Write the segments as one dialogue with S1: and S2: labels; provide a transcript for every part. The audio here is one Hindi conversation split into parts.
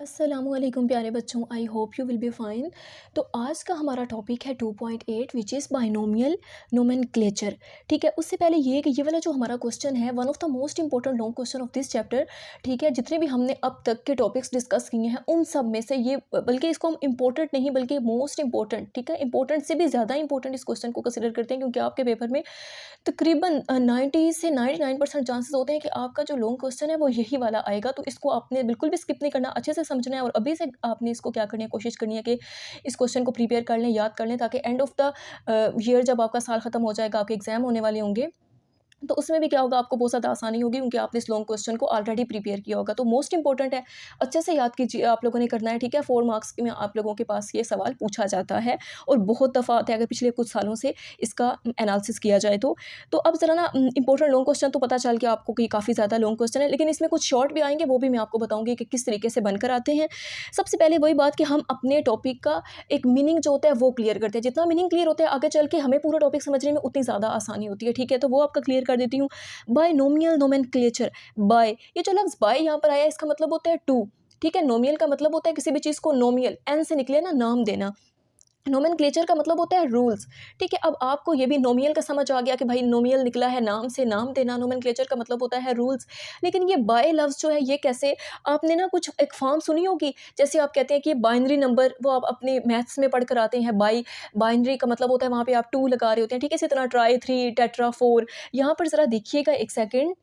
S1: अस्सलामुअलैकुम प्यारे बच्चों, I hope you will be fine. तो आज का हमारा टॉपिक है 2.8 विच इज़ बाइनोमियल नोमेनक्लेचर। ठीक है, उससे पहले ये कि ये वाला जो हमारा क्वेश्चन है one of the most important long question of this chapter. ठीक है, जितने भी हमने अब तक के टॉपिक्स डिस्कस किए हैं उन सब में से ये, बल्कि इसको हम इंपॉर्टेंट नहीं बल्कि मोस्ट इंपॉर्टेंट, ठीक है, इंपॉर्टेंट से भी ज़्यादा इंपॉर्टेंट इस क्वेश्चन को कंसिडर करते हैं, क्योंकि आपके पेपर में तकरीबन 90 से 99% चांसेस होते हैं कि आपका जो लॉन्ग क्वेश्चन है वो यही वाला आएगा। तो इसको आपने बिल्कुल भी स्किप नहीं करना, अच्छे से समझना है और अभी से आपने इसको क्या करनी है, कोशिश करनी है कि इस क्वेश्चन को प्रिपेयर कर लें, याद कर लें, ताकि एंड ऑफ द ईयर जब आपका साल ख़त्म हो जाएगा, आपके एग्जाम होने वाले होंगे, तो उसमें भी क्या होगा, आपको बहुत ज़्यादा आसानी होगी, क्योंकि आपने इस लॉन्ग क्वेश्चन को ऑलरेडी प्रिपेयर किया होगा। तो मोस्ट इंपॉर्टेंट है, अच्छे से याद कीजिए, आप लोगों ने करना है। ठीक है, 4 मार्क्स में आप लोगों के पास ये सवाल पूछा जाता है और बहुत दफ़ा आता है, अगर पिछले कुछ सालों से इसका एनालिसिस किया जाए तो अब ज़रा ना इंपॉर्टेंट लॉन्ग क्वेश्चन तो पता चल गया आपको कि काफ़ी ज़्यादा लॉन्ग क्वेश्चन है, लेकिन इसमें कुछ शॉर्ट भी आएंगे, वो भी मैं आपको बताऊँगी कि किस तरीके से बनकर आते हैं। सबसे पहले वही बात कि हम अपने टॉपिक का एक मीनिंग जो होता है वो क्लियर करते हैं। जितना मीनिंग क्लियर होता है, आगे चल के हमें पूरा टॉपिक समझने में उतनी ज़्यादा आसानी होती है। ठीक है, तो वो आपका क्लियर कर देती हूँ। बाइनोमियल नोमेनक्लेचर, बाय, ये जो लफ्ज़ बाय यहाँ पर आया है, इसका मतलब होता है टू। ठीक है, नोमियल का मतलब होता है किसी भी चीज़ को, नोमियल एन से निकले ना, नाम देना। नोमेनक्लेचर का मतलब होता है रूल्स। ठीक है, अब आपको ये भी नोमियल का समझ आ गया कि भाई नोमियल निकला है नाम से, नाम देना। नोमेनक्लेचर का मतलब होता है रूल्स। लेकिन ये बाय लफ्ज़ जो है ये कैसे, आपने ना कुछ एक फॉर्म सुनी होगी, जैसे आप कहते हैं कि बाइनरी नंबर, वो आप अपने मैथ्स में पढ़ कर आते हैं। बाइनरी का मतलब होता है वहाँ पे आप 2 लगा रहे होते हैं। ठीक है, इसी तरह ट्राई, 3, टेट्रा, 4। यहाँ पर ज़रा देखिएगा एक सेकेंड,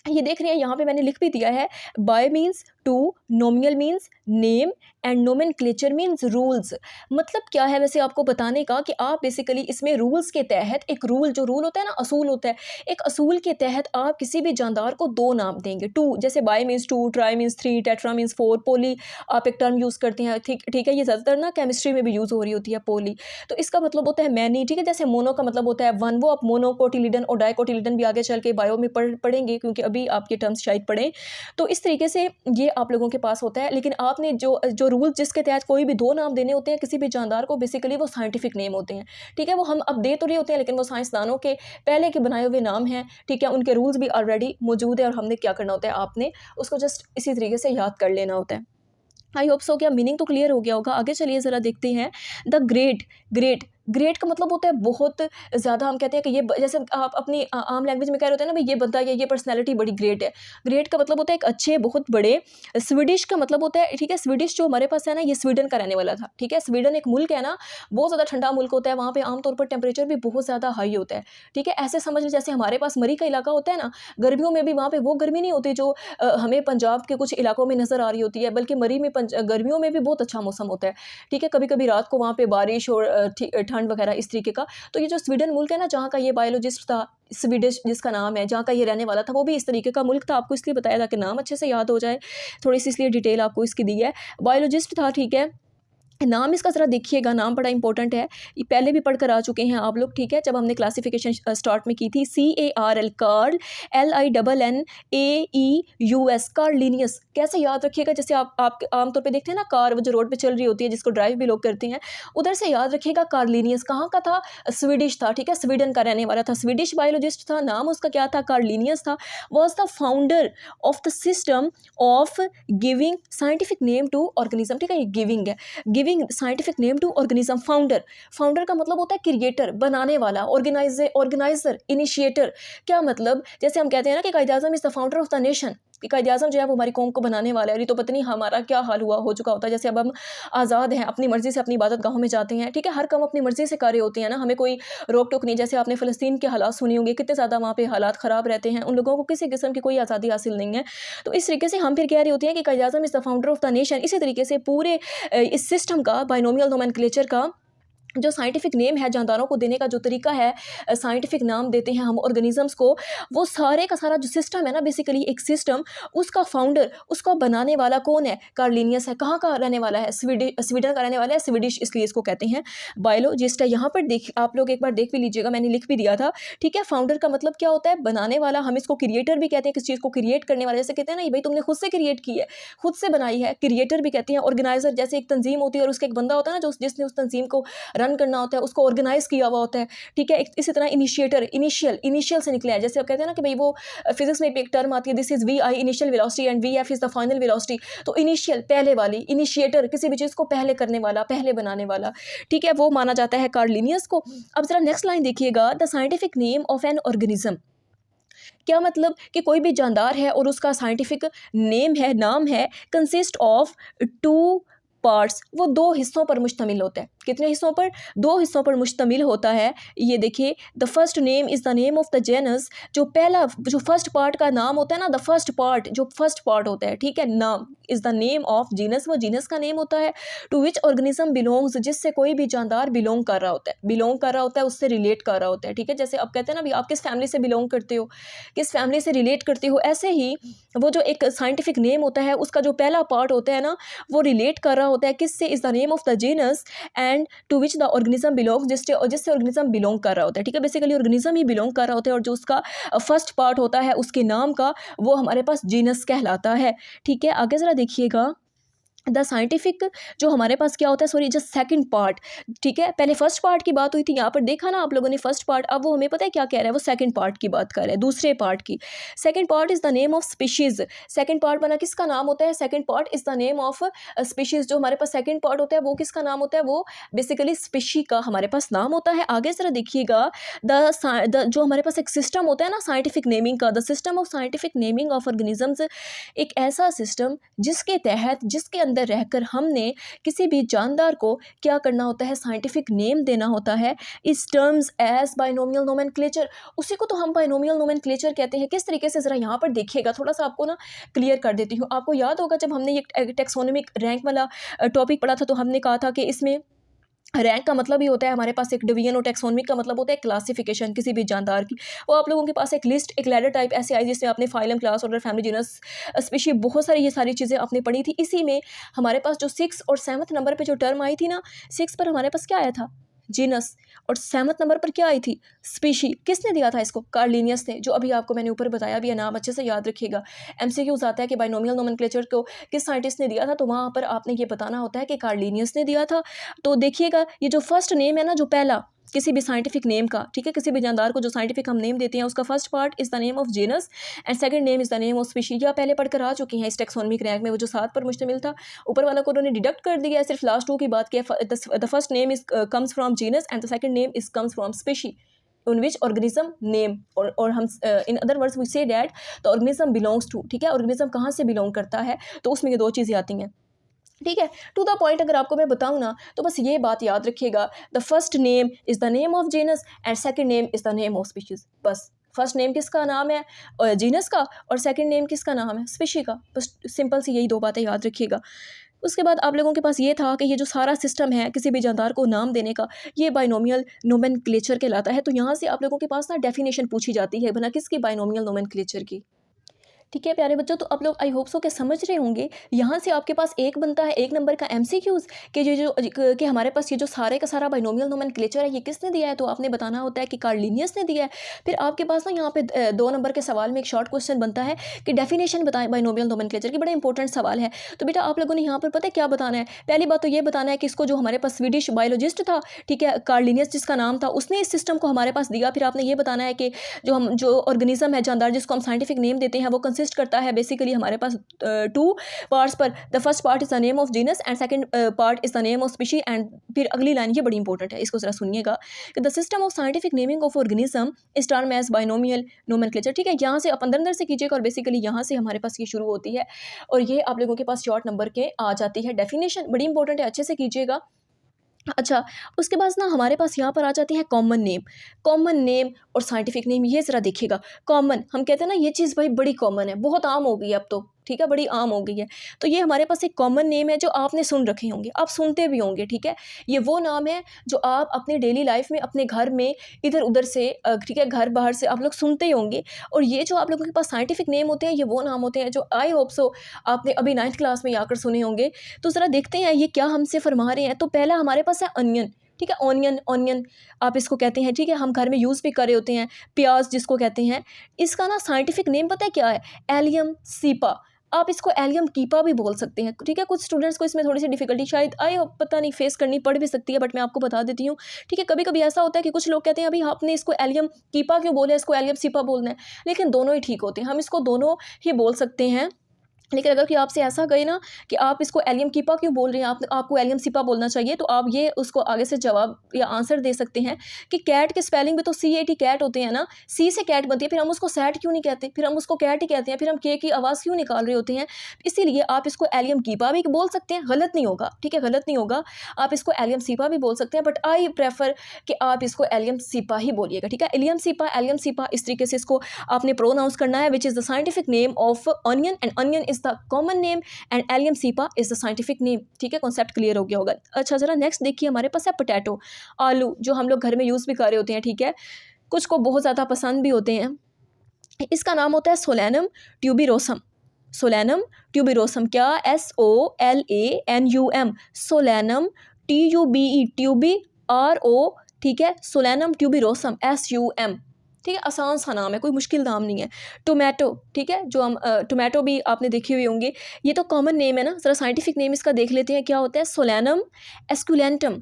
S1: ये देख रहे हैं, यहाँ पे मैंने लिख भी दिया है, bi means two, nomial means name and nomenclature means rules. मतलब क्या है वैसे आपको बताने का, कि आप बेसिकली इसमें रूल्स के तहत, एक रूल, जो रूल होता है ना, असूल होता है, एक असूल के तहत आप किसी भी जानदार को 2 नाम देंगे। टू, जैसे bye means 2, try means 3, tetra means 4, पोली आप एक टर्म यूज़ करते हैं। ठीक है, ये ज़्यादातर ना केमिस्ट्री में भी यूज़ हो रही होती है, पोली। तो इसका मतलब होता है मैनी। ठीक है, जैसे मोनो का मतलब होता है 1, वो आप मोनोकोटिलिडन और डाइकोटिलिडन भी आगे चल के बायो में पढ़ेंगे, क्योंकि अभी आप ये टर्म्स शायद पढ़ें। तो इस तरीके से ये आप लोगों के पास होता है। लेकिन आपने जो जो रूल जिसके तहत कोई भी 2 नाम देने होते हैं किसी भी जानदार को, बेसिकली वो साइंटिफिक नेम होते हैं। ठीक है, वो हम अब दे तो रहे होते हैं, लेकिन वो साइंसदानों के पहले के बनाए हुए नाम हैं। ठीक है, उनके रूल्स भी ऑलरेडी मौजूद है और हमने क्या करना होता है, आपने उसको जस्ट इसी तरीके से याद कर लेना होता है। आई होप सो, क्या मीनिंग तो क्लियर हो गया होगा। आगे चलिए ज़रा देखते हैं। द ग्रेट, ग्रेट, ग्रेट का मतलब होता है बहुत ज़्यादा। हम कहते हैं कि ये जैसे आप अपनी आम लैंग्वेज में कह रहे होते हैं ना, भाई ये बंदा या ये पर्सनैलिटी बड़ी ग्रेट है। ग्रेट का मतलब होता है एक अच्छे, बहुत बड़े। स्वीडिश का मतलब होता है, ठीक है, स्वीडिश जो हमारे पास है ना, ये स्वीडन का रहने वाला था। ठीक है, स्वीडन एक मुल्क है ना, बहुत ज़्यादा ठंडा मुल्क होता है, वहाँ पे आमतौर पर टेम्परेचर भी बहुत ज़्यादा हाई होता है। ठीक है, ऐसे समझ लें जैसे हमारे पास मरी का इलाका होता है ना, गर्मियों में भी वहाँ पे वो गर्मी नहीं होती जो हमें पंजाब के कुछ इलाकों में नज़र आ रही होती है, बल्कि मरी में गर्मियों में भी बहुत अच्छा मौसम होता है। ठीक है, कभी कभी रात को वहाँ पे बारिश और ठंड वगैरह इस तरीके का। तो ये जो स्वीडन मुल्क है ना, जहाँ का ये बायोलॉजिस्ट था, स्वीडिश जिसका नाम है, जहाँ का ये रहने वाला था, वो भी इस तरीके का मुल्क था। आपको इसलिए बताया था कि नाम अच्छे से याद हो जाए, थोड़ी सी इसलिए डिटेल आपको इसकी दी है। बायोलॉजिस्ट था। ठीक है, नाम इसका ज़रा देखिएगा, नाम बड़ा इंपॉर्टेंट है, ये पहले भी पढ़कर आ चुके हैं आप लोग। ठीक है, जब हमने क्लासिफिकेशन स्टार्ट में की थी, CARL, कार्ल, LINNAEUS, कार्लिनियस। कैसे याद रखिएगा, जैसे आप आमतौर पे देखते हैं ना, कार वो जो रोड पे चल रही होती है, जिसको ड्राइव भी लोग करते हैं, उधर से याद रखिएगा। कार्लिनियस कहाँ का था, स्वीडिश था। ठीक है, स्वीडन का रहने वाला था, स्वीडिश बायोलॉजिस्ट था, नाम उसका क्या था, कार्लिनियस था। Was the founder of the system of giving scientific name to organism. ठीक है, ये गिविंग है, giving scientific name to organism. Founder, founder का मतलब होता है क्रिएटर, बनाने वाला। Organiser, initiator. क्या मतलब, जैसे हम कहते हैं ना कि Quaid e Azam is the founder of the nation, कि कायद-ए-आज़म जो है वो हमारी कौम को बनाने वाला है। ये तो पता नहीं हमारा क्या हाल हो चुका होता है। जैसे अब हम आज़ाद हैं, अपनी मर्जी से अपनी इबादत गाहों में जाते हैं। ठीक है, हर काम अपनी मर्जी से कर रहे होते हैं ना, हमें कोई रोक टोक नहीं। जैसे आपने फ़लस्तीन के हालात सुने होंगे, कितने ज़्यादा वहाँ पे हालात ख़राब रहते हैं, उन लोगों को किसी किस्म की कोई आज़ादी हासिल नहीं है। तो इस तरीके से हम फिर कह रहे होते हैं कि Quaid-e-Azam is the founder of the nation. इसी तरीके से पूरे इस सिस्टम का, बाइनोमियल नोमेनक्लेचर का जो साइंटिफिक नेम है, जानदारों को देने का जो तरीका है, साइंटिफिक नाम देते हैं हम ऑर्गेनिजम्स को, वो सारे का सारा जो सिस्टम है ना, बेसिकली एक सिस्टम, उसका फाउंडर, उसका बनाने वाला कौन है, कार्लिनियस है। कहाँ का रहने वाला है, स्वीडन का रहने वाला है, स्वीडिश इसलिए इसको कहते हैं। बायोलॉजिस्ट है। यहाँ पर देख, आप लोग एक बार देख भी लीजिएगा, मैंने लिख भी दिया था। ठीक है, फाउंडर का मतलब क्या होता है, बनाने वाला। हम इसको क्रिएटर भी कहते हैं, किस चीज़ को क्रिएट करने वाला, जैसे कहते हैं ना, ये भाई तुमने खुद से क्रिएट की है, खुद से बनाई है, क्रिएटर भी कहते हैं। ऑर्गेनाइजर, जैसे एक तंजीम होती है और उसका एक बंदा होता है ना, जो जिसने उस तंजीम को रन करना होता है, उसको ऑर्गेनाइज किया हुआ होता है, ठीक है। इसी तरह इनिशिएटर, इनिशियल से निकले हैं, जैसे आप कहते हैं ना कि भाई वो फिजिक्स में एक टर्म आती है, this is V I initial velocity and V F is the final velocity. तो इनिशियल पहले वाली, इनिशिएटर किसी भी चीज़ को पहले करने वाला, पहले बनाने वाला, ठीक है, वो माना जाता है कार्ल लिनियस को। अब जरा नेक्स्ट लाइन देखिएगा, the scientific name of an organism. क्या मतलब कि कोई भी जानदार है और उसका साइंटिफिक नेम है, नाम है, कंसिस्ट ऑफ टू पार्ट्स, वो दो हिस्सों पर मुश्तमिल होता है। कितने हिस्सों पर? दो हिस्सों पर मुश्तमिल होता है। ये देखिए, the first name is the name of the genus, जो पहला जो फर्स्ट पार्ट का नाम होता है ना, द फर्स्ट पार्ट जो फर्स्ट पार्ट होता है, ठीक है, नाम is the name of genus, वो जीनस का नेम होता है। टू विच ऑर्गेनिज्म बिलोंग्स, जिससे कोई भी जानदार बिलोंग कर रहा होता है, बिलोंग कर रहा होता है, उससे रिलेट कर रहा होता है, ठीक है। जैसे आप कहते हैं ना भी आप किस फैमिली से बिलोंग करते हो, किस फैमिली से रिलेट करते हो, ऐसे ही वो जो एक साइंटिफिक नेम होता है उसका जो पहला पार्ट होता है ना, वो रिलेट कर रहा होता है किससे, is the name of the genus and to which the organism belong, जिससे ऑर्गेनिज्म बिलोंग कर रहा होता है, ठीक है। बेसिकली ऑर्गेनिज्म ही बिलोंग कर रहा होता है और जो उसका फर्स्ट पार्ट होता है उसके नाम का, वो हमारे पास जीनस कहलाता है, ठीक है। आगे ज़रा देखिएगा, द साइंटिफिक जो हमारे पास क्या होता है, सॉरी जस्ट सेकंड पार्ट, ठीक है। पहले फर्स्ट पार्ट की बात हुई थी, यहाँ पर देखा ना आप लोगों ने फर्स्ट पार्ट, अब वो हमें पता है क्या कह रहा है, वो सेकंड पार्ट की बात कर रहा है, दूसरे पार्ट की। Second part is the name of species, second part बना किसका नाम होता है, second part is the name of species. जो हमारे पास सेकंड पार्ट होता है वो किसका नाम होता है, वो बेसिकली स्पीशी का हमारे पास नाम होता है। आगे जरा देखिएगा, द जो हमारे पास एक सिस्टम होता है ना साइंटिफिक नेमिंग का, the system of scientific naming of organisms, एक ऐसा सिस्टम जिसके तहत, जिसके अंदर रहकर हमने किसी भी जानदार को क्या करना होता है, साइंटिफिक नेम देना होता है, इस टर्म्स एज बाइनोमियल नोमेनक्लेचर, उसी को तो हम बाइनोमियल नोमेनक्लेचर कहते हैं। किस तरीके से, ज़रा यहाँ पर देखिएगा, थोड़ा सा आपको ना क्लियर कर देती हूँ। आपको याद होगा जब हमने ये टेक्सोनोमिक रैंक वाला टॉपिक पढ़ा था, तो हमने कहा था कि इसमें रैंक का मतलब ही होता है हमारे पास एक डिवीजन, और टेक्सोनमिक का मतलब होता है क्लासिफिकेशन किसी भी जानदार की। वो आप लोगों के पास एक लिस्ट, एक लैडर टाइप ऐसे आई जिसमें आपने phylum, class, order, family, genus, species, बहुत सारी ये सारी चीज़ें आपने पढ़ी थी। इसी में हमारे पास जो 6 और 7 नंबर पे जो टर्म आई थी ना, 6 पर हमारे पास क्या आया था, जीनस, और 7 नंबर पर क्या आई थी, स्पीशी। किसने दिया था इसको, कार्ल लिनियस ने, जो अभी आपको मैंने ऊपर बताया भी है, नाम अच्छे से याद रखिएगा। एमसीक्यूज आता है कि बाइनोमियल नोमेनक्लेचर को किस साइंटिस्ट ने दिया था, तो वहाँ पर आपने ये बताना होता है कि कार्ल लिनियस ने दिया था। तो देखिएगा, ये जो फर्स्ट नेम है ना, जो पहला किसी भी साइंटिफिक नेम का, ठीक है, किसी भी जानदार को जो साइंटिफिक हम नेम देते हैं, उसका first part is the name of genus and second name is the name of species. या पहले पढ़कर आ चुकी हैं इस टेक्सोनमिक रैंक में, वो जो 7 पर मुश्तमिल था, ऊपर वाला को उन्होंने डिडक्ट कर दिया है, सिर्फ लास्ट 2 की बात की। The first name is comes from genus and the second name is comes from species in which organism name, और हम in other words we say that the organism belongs to, ठीक है। ऑर्गेनिज्म कहाँ से बिलोंग करता है, तो उसमें ये 2 चीज़ें आती हैं, ठीक है। टू द पॉइंट अगर आपको मैं बताऊँ ना, तो बस ये बात याद रखिएगा, the first name is the name of genus and second name is the name of species. बस फर्स्ट नेम किसका नाम है, जीनस का, और सेकंड नेम किसका नाम है, स्पीशी का। बस सिंपल सी यही 2 बातें याद रखिएगा। उसके बाद आप लोगों के पास ये था कि ये जो सारा सिस्टम है किसी भी जानदार को नाम देने का, ये बाइनोमियल नोमेनक्लेचर कहलाता है। तो यहाँ से आप लोगों के पास ना डेफिनेशन पूछी जाती है, भला किसकी, बाइनोमियल नोमेनक्लेचर की, ठीक है प्यारे बच्चों। तो आप लोग आई होप सो के समझ रहे होंगे। यहाँ से आपके पास एक बनता है 1 नंबर का एमसीक्यूज़ कि कि हमारे पास ये जो सारे का सारा बाइनोमियल नोमेनक्लेचर है, ये किसने दिया है, तो आपने बताना होता है कि कार्ल लिनियस ने दिया है। फिर आपके पास ना यहाँ पे 2 नंबर के सवाल में एक शॉर्ट क्वेश्चन बनता है कि डेफिनेशन बताएं बाइनोमियल नोमेनक्लेचर की, बड़ा इंपॉर्टेंट सवाल है। तो बेटा आप लोगों ने यहाँ पर पता है क्या बताना है, पहली बात तो ये बताना है कि इसको, जो हमारे पास स्वीडिश बायोलॉजिस्ट था, ठीक है, कार्ल लिनियस जिसका नाम था, उसने इस सिस्टम को हमारे पास दिया। फिर आपने ये बताना है कि जो ऑर्गेनिज्म है जानदार, जिसको हम साइंटिफिक नेम देते हैं, वो कंसिस्ट करता है बेसिकली हमारे पास 2 पार्ट्स पर। The first part is the name of genus and second part is the name of species. And फिर अगली लाइन ये बड़ी इंपॉर्टेंट है, इसको जरा सुनिएगा कि the system of scientific naming of organism is term as binomial nomenclature, ठीक है। यहाँ से आप अंदर से कीजिएगा और बेसिकली यहाँ से हमारे पास ये शुरू होती है और ये आप लोगों के पास शॉर्ट नंबर के आ जाती है। डेफिनेशन बड़ी इंपॉर्टेंट है, अच्छे से कीजिएगा। अच्छा, उसके बाद ना हमारे पास यहाँ पर आ जाती है कॉमन नेम और साइंटिफिक नेम। ये ज़रा देखिएगा, कॉमन हम कहते हैं ना, ये चीज़ भाई बड़ी कॉमन है, बहुत आम हो गई है अब तो, ठीक है, बड़ी आम हो गई है। तो ये हमारे पास एक कॉमन नेम है जो आपने सुन रखे होंगे, आप सुनते भी होंगे, ठीक है। ये वो नाम है जो आप अपनी डेली लाइफ में, अपने घर में इधर उधर से, ठीक है, घर बाहर से आप लोग सुनते ही होंगे। और ये जो आप लोगों के पास साइंटिफिक नेम होते हैं, ये वो नाम होते हैं जो आई होप सो आपने अभी 9th क्लास में आकर सुने होंगे। तो ज़रा देखते हैं ये क्या हमसे फरमा रहे हैं। तो पहला हमारे पास है अनियन, ठीक है, ऑनियन आप इसको कहते हैं, ठीक है, हम घर में यूज़ भी कर रहे होते हैं। प्याज जिसको कहते हैं, इसका ना साइंटिफिक नेम पता है क्या है, एलियम सीपा। आप इसको एलियम कीपा भी बोल सकते हैं, ठीक है। कुछ स्टूडेंट्स को इसमें थोड़ी सी डिफिकल्टी शायद आए, पता नहीं फेस करनी पड़ भी सकती है, बट मैं आपको बता देती हूँ, ठीक है। कभी कभी ऐसा होता है कि कुछ लोग कहते हैं अभी आपने इसको एलियम कीपा क्यों बोला, इसको एलियम सीपा बोलना है, लेकिन दोनों ही ठीक होते हैं, हम इसको दोनों ही बोल सकते हैं। लेकिन अगर कि आपसे ऐसा कहे ना कि आप इसको एलियम कीपा क्यों बोल रहे हैं, आपको एलियम सिपा बोलना चाहिए, तो आप ये उसको आगे से जवाब या आंसर दे सकते हैं कि कैट के स्पेलिंग में तो CAT कैट होते हैं ना, सी से कैट बनती है, फिर हम उसको सैट क्यों नहीं कहते, फिर हम उसको कैट ही कहते हैं, फिर हम के की आवाज़ क्यों निकाल रहे होते हैं। इसीलिए आप इसको एलियम कीपा भी बोल सकते हैं, गलत नहीं होगा, ठीक है, गलत नहीं होगा। आप इसको एलियम सिपा भी बोल सकते हैं, बट आई प्रेफर कि आप इसको एलियम सिपा ही बोलिएगा, ठीक है। एलियम सिपा इस तरीके से इसको आपने प्रोनाउंस करना है, which is the scientific name of onion, and onion is the common name and allium cepa is the scientific name, ठीक है। कॉन्सेप्ट क्लियर हो गया होगा। अच्छा जरा नेक्स्ट देखिए, हमारे पास है पोटैटो, आलू, जो हम लोग घर में यूज़ भी कर रहे होते हैं, ठीक है, कुछ को बहुत ज़्यादा पसंद भी होते हैं। इसका नाम होता है सोलैनम ट्यूबिरोसम, सोलैनम ट्यूबिरोसम, क्या SOLANUM, सोलैनम TUBE, ट्यूबी RO, ठीक है, सोलैनम ट्यूबिरोसम SUM, ठीक है, आसान सा नाम है, कोई मुश्किल नाम नहीं है। टोमेटो, ठीक है, जो हम टोमेटो भी आपने देखी हुई होंगी, ये तो कॉमन नेम है ना, ज़रा साइंटिफिक नेम इसका देख लेते हैं क्या होता है, सोलैनम एस्कुलेंटम,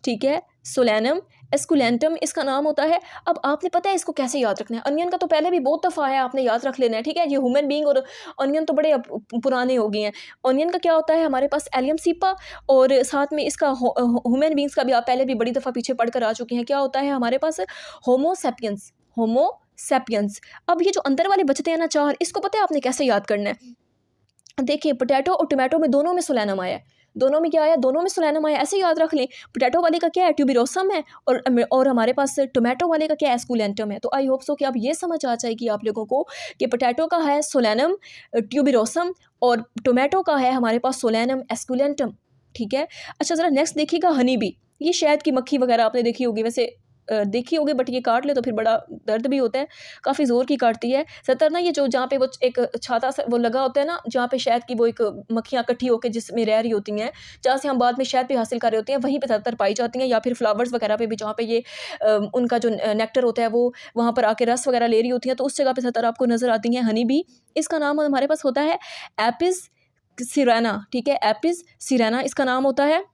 S1: ठीक है, सोलैनम एस्कुलेंटम इसका नाम होता है। अब आपने पता है इसको कैसे याद रखना है, अनियन का तो पहले भी बहुत दफ़ा है, आपने याद रख लेना है, ठीक है। ये ह्यूमन बीइंग और अनियन तो बड़े पुराने हो गए हैं। अनियन का क्या होता है, हमारे पास एलियम सीपा, और साथ में इसका ह्यूमन बीइंग्स का भी आप पहले भी बड़ी दफ़ा पीछे पढ़ कर आ चुके हैं, क्या होता है हमारे पास, होमोसेपियंस, होमोसेपियंस। अब ये जो अंदर वाले बचते हैं ना चार, इसको पता है आपने कैसे याद करना है, देखिए पोटैटो और टोमेटो में दोनों में सोलैनम आया है, दोनों में क्या आया, दोनों में सोलैनम आया, ऐसे याद रख लें। पोटैटो वाले का क्या है, ट्यूबिरोसम है, और हमारे पास टोमेटो वाले का क्या है, एस्कुलेंटम है। तो आई होप सो कि आप ये समझ आ जाएगी आप लोगों को कि पोटैटो का है सोलैनम ट्यूबिरोसम, और टोमेटो का है हमारे पास सोलैनम एस्कुलेंटम, ठीक है। अच्छा ज़रा नेक्स्ट देखिएगा, हनी बी, ये शहद की मक्खी वगैरह आपने देखी होगी, वैसे देखी होगी, बट ये काट ले तो फिर बड़ा दर्द भी होता है, काफ़ी ज़ोर की काटती है। ज़्यादातर ना ये जो जहाँ पे वो एक छाता सा वो लगा होता है ना, जहाँ पे शहद की वो एक मक्खियाँ इकट्ठी होकर जिसमें रह रही होती हैं, जहाँ से हम बाद में शहद भी हासिल कर रहे होते हैं, वहीं पे ज़्यादातर पाई जाती हैं, या फिर फ्लावर्स वगैरह पे भी जहाँ पे ये उनका जो नेक्टर होता है वो वहाँ पर आके रस वगैरह ले रही होती हैं, तो उस जगह पर ज़्यादातर आपको नज़र आती हैं हनी बी। इसका नाम हमारे पास होता है एपिस सिराना, ठीक है, एपिस सिराना इसका नाम होता है,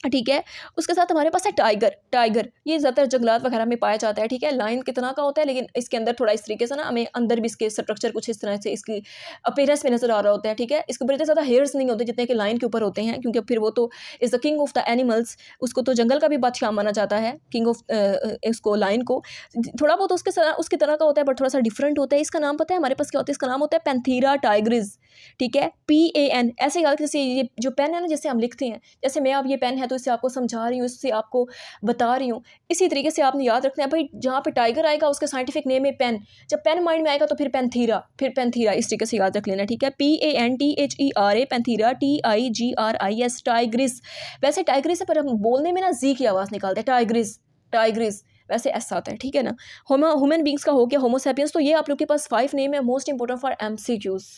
S1: ठीक है। उसके साथ हमारे पास है टाइगर, टाइगर ये ज़्यादातर जंगलात वगैरह में पाया जाता है, ठीक है। लाइन कितना का होता है, लेकिन इसके अंदर थोड़ा इस तरीके से ना, हमें अंदर भी इसके स्ट्रक्चर कुछ इस तरह से इसकी अपीयरेंस में नज़र आ रहा होता है, ठीक है। इसके ऊपर इतने ज़्यादा हेयर्स नहीं होते जितने कि लाइन के ऊपर होते हैं, क्योंकि फिर वो तो is the king of the animals, उसको तो जंगल का भी बादशाह माना जाता है, किंग ऑफ इसको लाइन को। थोड़ा बहुत उसकी तरह का होता है, बट थोड़ा सा डिफरेंट होता है। इसका नाम पता है हमारे पास क्या होता है, इसका नाम होता है पैंथीरा टाइग्रिस, ठीक है, PAN, ऐसे याद, जैसे ये जो पेन है ना, जैसे हम लिखते हैं, जैसे मैं अब ये पेन है तो इससे आपको समझा रही हूँ, इससे आपको बता रही हूँ, इसी तरीके से आपने याद रखना है भाई, जहाँ पे टाइगर आएगा उसका साइंटिफिक नेम है पेन, जब पेन माइंड में आएगा तो फिर पैंथीरा इस तरीके से याद रख लेना, ठीक है। PANTHERA पैंथीरा, TIGRIS Tigris. वैसे टाइग्रिस पर हम बोलने में ना जी की आवाज़ निकालते हैं, टाइग्रिस टाइग्रिस, वैसे ऐसा आता है, ठीक है ना। ह्यूमन बींग्स का हो गया होमोसेपियंस। तो ये आप लोग के पास 5 नेम है मोस्ट इंपॉर्टेंट फॉर MCQs।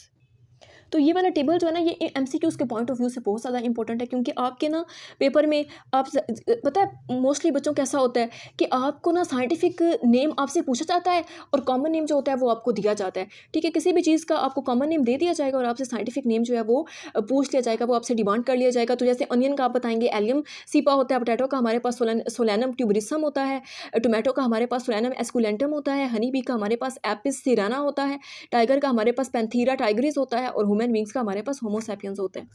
S1: तो ये वाला टेबल जो है ना, ये MCQs के पॉइंट ऑफ व्यू से बहुत ज़्यादा इंपॉर्टेंट है, क्योंकि आपके ना पेपर में आप पता है मोस्टली बच्चों का ऐसा होता है कि आपको ना साइंटिफिक नेम आपसे पूछा जाता है और कॉमन नेम जो होता है वो आपको दिया जाता है, ठीक है। किसी भी चीज़ का आपको कॉमन नेम दे दिया जाएगा और आपसे साइंटिफिक नेम जो है वो पूछ लिया जाएगा, वो आपसे डिमांड कर लिया जाएगा। तो जैसे अनियन का आप बताएंगे एलियम सीपा होता है, पोटैटो का हमारे पास सोलैनम ट्यूबरिसम होता है, टोमेटो का हमारे पास सोलैनम एस्कुलेंटम होता है, हनी बी का हमारे पास एपिस सिराना होता है, टाइगर का हमारे पास पैंथीरा टाइग्रिस होता है, और ह्यूमन बींग्स का हमारे पास होमोसेपियंस होते हैं।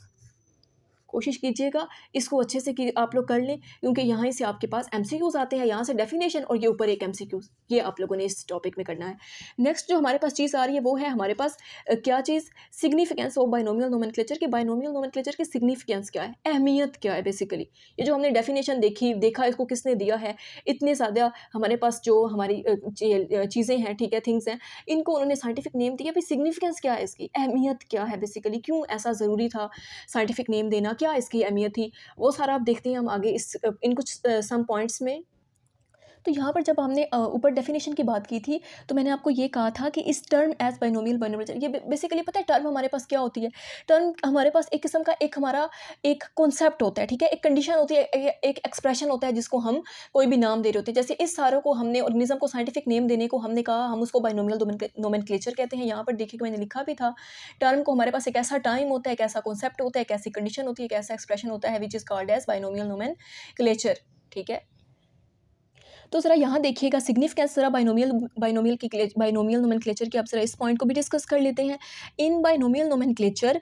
S1: कोशिश कीजिएगा इसको अच्छे से कि आप लोग कर लें, क्योंकि यहाँ से आपके पास MCQs आते हैं, यहाँ से डेफिनेशन और ये ऊपर एक MCQs, ये आप लोगों ने इस टॉपिक में करना है। नेक्स्ट जो हमारे पास चीज़ आ रही है वो है हमारे पास क्या चीज़, सिग्निफिकेंस ऑफ बाइनोमियल नोमेनक्लेचर के। बाइनोमियल नोमेनक्लेचर की सिग्निफिकेंस क्या है, अहमियत क्या है बेसिकली। ये जो हमने डेफिनेशन देखा इसको किसने दिया है, इतने ज़्यादा हमारे पास जो हमारी चीज़ें हैं, ठीक है, थिंग्स हैं, इनको उन्होंने साइंटिफिक नेम दिया। भाई सिग्निफिकेंस क्या है इसकी, अहमियत क्या है बेसिकली, क्यों ऐसा ज़रूरी था साइंटिफिक नेम देना, क्या इसकी अहमियत थी, वो सारा आप देखते हैं हम आगे इन कुछ सम पॉइंट्स में। तो यहाँ पर जब हमने ऊपर डेफिनेशन की बात की थी, तो मैंने आपको ये कहा था कि इस टर्म एज बाइनोमियल ये बेसिकली पता है टर्म हमारे पास क्या होती है। टर्म हमारे पास एक किस्म का एक हमारा एक कॉन्सेप्ट होता है, ठीक है, एक कंडीशन होती है, एक एक्सप्रेशन होता है जिसको हम कोई भी नाम दे रहे होते हैं। जैसे इस सारों को हमने ऑर्गेनिज्म को साइंटिफिक नेम देने को हमने कहा हम उसको बाइनोमियल नोमेनक्लेचर कहते हैं। यहाँ पर देखिए मैंने लिखा भी था, टर्म को हमारे पास एक ऐसा टाइम होता है, एक ऐसा कॉन्सेप्ट होता है, एक ऐसी कंडीशन होती है, एक ऐसा एक्सप्रेशन होता है which is called as binomial nomenclature, ठीक है। तो ज़रा यहाँ देखिएगा सिग्निफिकेंस ज़रा बाइनोमियल नोमेनक्लेचर की। आप ज़रा इस पॉइंट को भी डिस्कस कर लेते हैं। इन बाइनोमियल नोमेनक्लेचर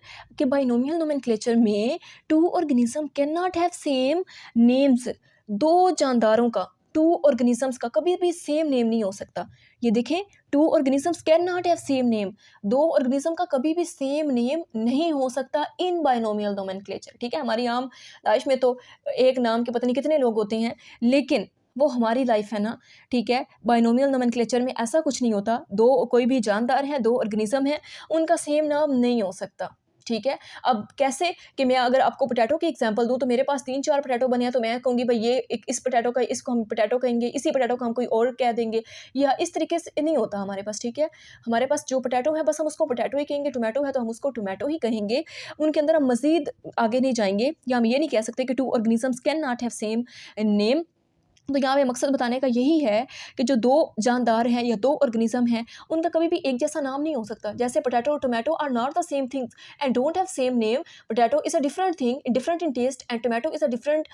S1: में two organism can not have same names. दो जानदारों का, टू ऑर्गेनिजम्स का कभी भी सेम नेम नहीं हो सकता। ये देखें, to organisms can not have same name, दो ऑर्गेनिज्म का कभी भी सेम नेम नहीं हो सकता इन बाइनोमियल नोमेनक्लेचर, ठीक है। हमारी आम लाइफ में तो एक नाम के पता नहीं कितने लोग होते हैं, लेकिन वो हमारी लाइफ है ना, ठीक है। बाइनोमियल नोमेनक्लेचर में ऐसा कुछ नहीं होता। दो कोई भी जानदार हैं, दो ऑर्गेनिज्म हैं, उनका सेम नाम नहीं हो सकता, ठीक है। अब कैसे कि मैं अगर आपको पोटैटो की एग्जांपल दूं तो मेरे पास 3-4 पोटैटो बने हैं, तो मैं कहूँगी भाई ये एक इस पोटैटो का, इसको हम पोटैटो कहेंगे, इसी पोटैटो को हम कोई और कह देंगे, या इस तरीके से नहीं होता हमारे पास, ठीक है। हमारे पास जो पोटैटो है बस हम उसको पोटैटो ही कहेंगे, टोमेटो है तो हम उसको टोमेटो ही कहेंगे। उनके अंदर हम मज़ीद आगे नहीं जाएंगे, या हम ये नहीं कह सकते कि to organisms can not have same name. तो यहाँ पे मकसद बताने का यही है कि जो दो जानदार हैं या दो ऑर्गेनिज्म हैं, उनका कभी भी एक जैसा नाम नहीं हो सकता। जैसे पोटैटो और tomato are not the same things and don't have same name. Potato is a different thing, different in taste, and tomato is a different